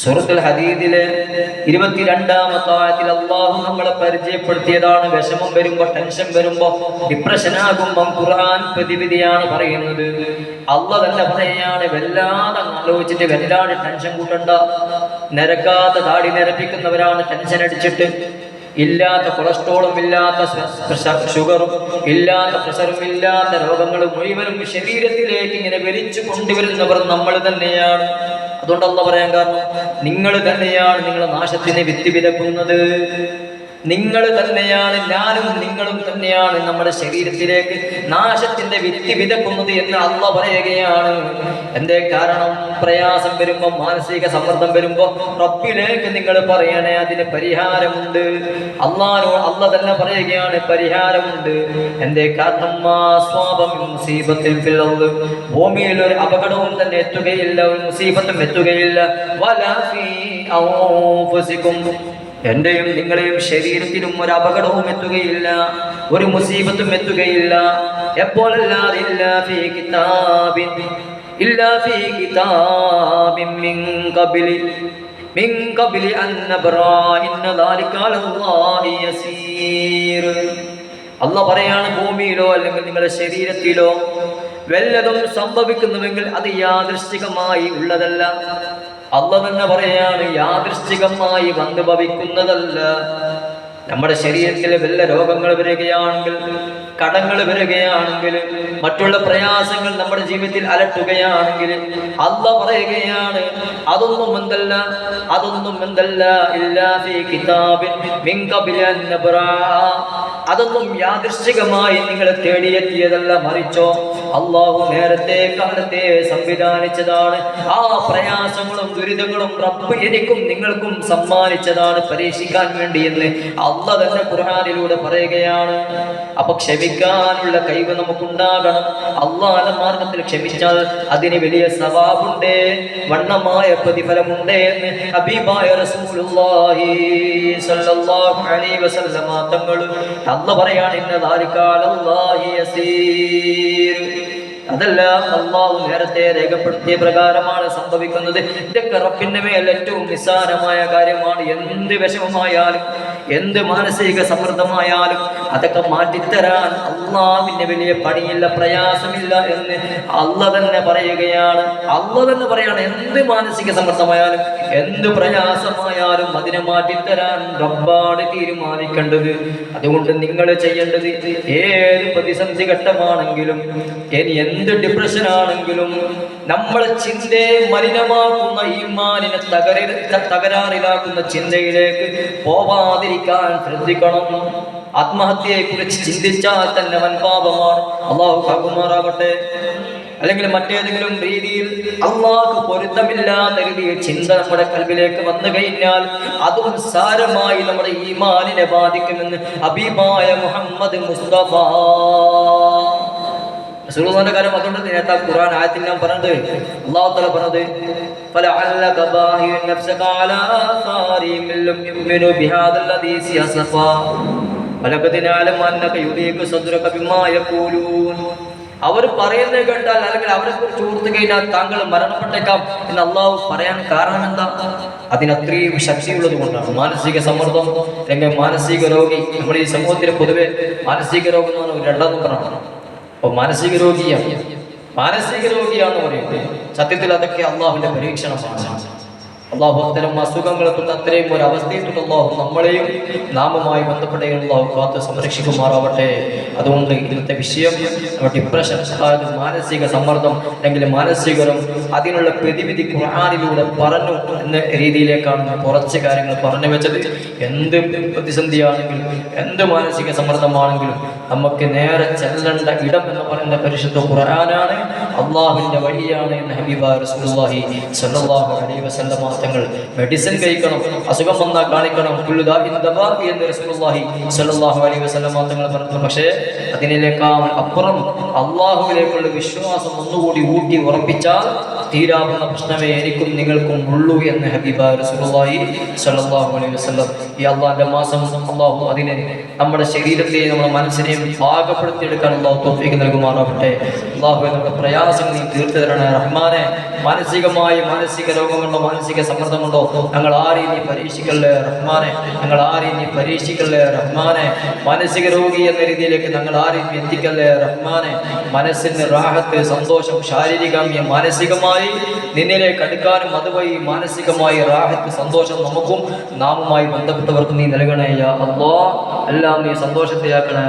A: സൂറത്തുൽ ഹദീദിലെ 22-ാമത്തെ ആയത്തിൽ അല്ലാഹു നമ്മളെ പരിചയപ്പെടുത്തിയതാണ്. വിഷമം വരുമ്പോ, ടെൻഷൻ വരുമ്പോ, ഡിപ്രഷൻ ആകുമ്പോ ഖുർആൻ പ്രതിവിധിയാണ് പറയുന്നത്. അല്ലാഹു തന്നെ പറയാണ്, വല്ലാതെ ആലോചിച്ചിട്ട് വല്ലാതെ ടെൻഷൻ കൂട്ടണ്ട. നിരക്കാത്ത താടി നിരപ്പിക്കുന്നവരാണ് ടെൻഷൻ അടിച്ചിട്ട്. ഇല്ലാത്ത കൊളസ്ട്രോളും ഇല്ലാത്ത ഷുഗറും ഇല്ലാത്ത പ്രഷറും ഇല്ലാത്ത രോഗങ്ങൾ മുഴുവനും ശരീരത്തിലേക്ക് ഇങ്ങനെ വലിച്ചു കൊണ്ടുവരുന്നവർ നമ്മൾ തന്നെയാണ്. അതുകൊണ്ട് അല്ലാഹു പറയാൻ കാരണം, നിങ്ങൾ തന്നെയാണ് നിങ്ങളുടെ നാശത്തിന് വിത്ത് വിതക്കുന്നത്. നിങ്ങൾ തന്നെയാണ്, ഞാനും നിങ്ങളും തന്നെയാണ് നമ്മുടെ ശരീരത്തിലേക്ക് നാശത്തിന്റെ വിത്ത് വിതക്കുന്നത് എന്ന് അല്ലാഹു പറയുകയാണ്. എന്തേ കാരണം? പ്രയാസം വരുമ്പോ, മാനസിക സമ്മർദ്ദം വരുമ്പോ റബ്ബിലേക്ക് നിങ്ങൾ പറയണേ, അതിന് പരിഹാരമുണ്ട്. അല്ലാഹു തന്നെ പറയുകയാണ്, പരിഹാരമുണ്ട്. എന്തേ കാരണം? ഭൂമിയിൽ ഒരു അപകടവും തന്നെ എത്തുകയില്ല, ഒരു മുസീബത്തും എത്തുകയില്ല. വലാ ഫീ അൻഫുസികും, എന്റെയും നിങ്ങളെയും ശരീരത്തിലും ഒരു അപകടവും എത്തുകയില്ല, ഒരു മുസീബത്തും എത്തുകയില്ല. എപ്പോഴല്ലാതെ ഇല്ലാ ഫീ കിതാബിൻ മിൻ ഖബ്ലി അൻ നബ്റാ ഇന്ന ദാലിക അലല്ലാഹി യസീർ. അല്ലാഹു പറയാണ്, ഭൂമിയിലോ അല്ലെങ്കിൽ നിങ്ങളുടെ ശരീരത്തിലോ വല്ലതും സംഭവിക്കുന്നുവെങ്കിൽ അത് യാദൃശ്ചികമായി ഉള്ളതല്ല. അല്ലാഹു തന്നെ പറയാണ്, യാദൃശ്ചികമായി വന്നു ഭവിക്കുന്നതല്ല. നമ്മുടെ ശരീരത്തിൽ വല്ല രോഗങ്ങൾ വരികയാണെങ്കിൽ, കടങ്ങൾ വരികയാണെങ്കിൽ, മറ്റുള്ള പ്രയാസങ്ങൾ നമ്മുടെ ജീവിതത്തിൽ അലട്ടുകയാണെങ്കിൽ അല്ലാഹു പറയുകയാണ്, അതൊന്നും എന്തല്ല ഇല്ലാ ഫീ കിതാബിൻ മിൻ ഖബ്ലി അൻ നബ്റാ, അതൊന്നും യാദൃശ്ചികമായി നിങ്ങളെ തേടിയെത്തിയതല്ല, മറിച്ചോ അല്ലാഹു നേരത്തെ കാലത്തെ സംവിധാനിച്ചതാണ്. ആ പ്രയാസങ്ങളും ദുരിതങ്ങളും റബ്ബ് എനിക്കും നിങ്ങൾക്കും സമ്മാനിച്ചതാണ്, പരീക്ഷിക്കാൻ വേണ്ടി എന്ന് അല്ലാഹു തന്നെ ഖുർആനിലൂടെ പറയുകയാണ്. അപ്പൊ ക്ഷമിക്കാനുള്ള കഴിവ് നമുക്കുണ്ടാകണം. അല്ലാഹുവിന്റെ മാർഗത്തിൽ ക്ഷമിച്ചാൽ അതിന് വലിയ സവാബുണ്ട്, വണ്ണമായ പ്രതിഫലമുണ്ട് എന്ന് ഹബീബായ റസൂലുള്ളാഹി സ്വല്ലല്ലാഹു അലൈഹി വസല്ലമ തങ്ങൾ അല്ലാഹു പറയാണ്, ഇന്ന ദാലിക അലല്ലാഹി യസീർ. അതെല്ലാം അല്ലാഹു നേരത്തെ രേഖപ്പെടുത്തിയ പ്രകാരമാണ് സംഭവിക്കുന്നത്. ഇതൊക്കെ റബ്ബിന്റെ മേൽ ഏറ്റവും നിസ്സാരമായ കാര്യമാണ്. എന്ത് വിഷമമായാലും, എന്ത് മാനസിക സമ്മർദ്ദമായാലും അതൊക്കെ മാറ്റിത്തരാൻ അല്ലാഹുവിന് വലിയ പണിയില്ല, പ്രയാസമില്ല എന്ന് അല്ലാഹു തന്നെ പറയുകയാണ്. അല്ലാഹു തന്നെ പറയാണ്, എന്ത് മാനസിക സമ്മർദ്ദമായാലും, എന്ത് പ്രയാസമായാലും അതിനെ മാറ്റിത്തരാൻ റബ്ബാണ് തീരുമാനിക്കേണ്ടത്. അതുകൊണ്ട് നിങ്ങൾ ചെയ്യേണ്ടത്, ഏത് പ്രതിസന്ധി ഘട്ടമാണെങ്കിലും, ഇനി എന്ത് ഡിപ്രഷൻ ആണെങ്കിലും നമ്മളെ ചിന്തയെ മലിനമാക്കുന്ന ഈമാനിനെ തകരാറിലാക്കുന്ന ചിന്തയിലേക്ക് പോവാതിരിക്കാൻ ശ്രദ്ധിക്കണം. ആത്മഹത്യയെ കുറിച്ച് ചിന്തിച്ചാൽ തന്നെ വൻപാപമാണ്. അള്ളാഹു കാക്കുമാറാവട്ടെ. അല്ലെങ്കിൽ മറ്റേതെങ്കിലും രീതിയിൽ അള്ളാഹ്ക്ക് പൊരുത്തമില്ലാത്ത രീതിയിൽ ചിന്ത നമ്മുടെ കൽബിലേക്ക് വന്നു കഴിഞ്ഞാൽ അതും സാരമായി നമ്മുടെ ഈമാനിനെ ബാധിക്കുമെന്ന് ഹബീബായ മുഹമ്മദ് മുസ്തഫ റസൂലുള്ളാഹിന്റെ കാര്യം അതുകൊണ്ട് നേരത്തെ ഖുർആൻ ആയത്തിൽ ഞാൻ പറഞ്ഞത്, അല്ലാഹു തആല പറഞ്ഞത് ഫലഅല്ലക ബാഹിഉൻ നഫ്സക അലാ ആസാരിഹിം ലം യുമിനു ബിഹാദൽ ഹദീസി അസഫാ വലഖദ് നഅലമു അന്നക യുദീഖു സദ്റക ബിമാ യഖൂലൂൻ. അവർ പറയുന്നത് കേട്ടാൽ അല്ലെങ്കിൽ അവരെ കുറിച്ച് ഓർത്തു കഴിഞ്ഞാൽ താങ്കൾ മരണപ്പെട്ടേക്കാം എന്ന് അള്ളാഹു പറയാൻ കാരണം എന്താ? അതിനത്രയും ശക്തിയുള്ളത് കൊണ്ടാണ്. മാനസിക സമ്മർദ്ദം അല്ലെങ്കിൽ മാനസിക രോഗി, നമ്മുടെ ഈ സമൂഹത്തിന് പൊതുവെ മാനസിക രോഗം എന്ന് പറഞ്ഞാൽ രണ്ടാം നമ്പറാണ്. അപ്പോൾ മാനസിക രോഗിയാണെന്ന് പറയുന്നത് സത്യത്തിൽ അതൊക്കെ അള്ളാഹുവിന്റെ പരീക്ഷണമാണ്. അള്ളാഹു അത്തരം അസുഖങ്ങളെ തൊട്ട് അത്രയും ഒരു അവസ്ഥയിൽ തൊട്ട് അള്ളാഹു നമ്മളെയും നാമുമായി ബന്ധപ്പെട്ട അള്ളാഹു കാത്ത് സംരക്ഷിക്കുമാറാവട്ടെ. അതുകൊണ്ട് ഇന്നത്തെ വിഷയം ഡിപ്രഷൻ, അതായത് മാനസിക സമ്മർദ്ദം അല്ലെങ്കിൽ മാനസിക രോഗം, അതിനുള്ള പ്രതിവിധി ഖുർആനിലൂടെ പറഞ്ഞു എന്ന രീതിയിലേക്കാണ് കുറച്ച് കാര്യങ്ങൾ പറഞ്ഞു വെച്ചത്. എന്ത് പ്രതിസന്ധിയാണെങ്കിലും എന്ത് മാനസിക സമ്മർദ്ദമാണെങ്കിലും നമുക്ക് നേരെ ചെല്ലേണ്ട ഇടം എന്ന് പറയുന്ന പരിശുദ്ധ ഖുർആനാണ്, അള്ളാഹുവിന്റെ വഴിയാണ് എന്ന് ഹബീബായ റസൂലുള്ളാഹി സ്വല്ലല്ലാഹു അലൈഹി വസല്ലം തങ്ങൾ. മെഡിസിൻ കഴിക്കണം, അസുഖം വന്നാൽ കാണിക്കണം, എന്ന് റസൂലുള്ളാഹി സ്വല്ലല്ലാഹു അലൈഹി വസല്ലം തങ്ങൾ പറഞ്ഞു. പക്ഷേ അതിനേക്കാൾ അപ്പുറം അള്ളാഹുവിലേക്കുള്ള വിശ്വാസം ഒന്നുകൂടി ഊട്ടി ഉറപ്പിച്ചാൽ തീരാവുന്ന പ്രശ്നമേ എനിക്കും നിങ്ങൾക്കും ഉള്ളൂ എന്ന് ഹബീബായ റസൂലുള്ളാഹി സ്വല്ലല്ലാഹു അലൈഹി വസല്ലം. ഈ അള്ളാഹിന്റെ മാസം അള്ളാഹു അതിനെ നമ്മുടെ ശരീരത്തെയും നമ്മുടെ മനസ്സിനെയും പാകപ്പെടുത്തിയെടുക്കാൻ അള്ളാഹു തൗഫീഖ് നൽകുമാറാവട്ടെ. അള്ളാഹുവേ, നമ്മുടെ പ്രയാസങ്ങൾ നീ തീർത്തു തരണേ റഹ്മാനെ. മാനസിക രോഗമുണ്ടോ, മാനസിക സമ്മർദ്ദമുണ്ടോ, ഞങ്ങൾ ആരെയും നീ പരീക്ഷിക്കല്ലേ റഹ്മാനെ. മാനസിക രോഗി എന്ന രീതിയിലേക്ക് ഞങ്ങൾ ആരെയും എത്തിക്കല്ലേ റഹ്മാനെ. മനസ്സിന് റാഹത്ത്, സന്തോഷം, ശാരീരികമായി മാനസികമായി നിന്നിലേക്ക് അടുക്കാനും അതുവഴി മാനസികമായി റാഹത്ത്, സന്തോഷം നമുക്കും നാമുമായി ബന്ധപ്പെട്ടവർക്ക് നീ നൽകണേ യാ അല്ലാഹ്. എല്ലാം നീ സന്തോഷത്തെയാക്കണേ.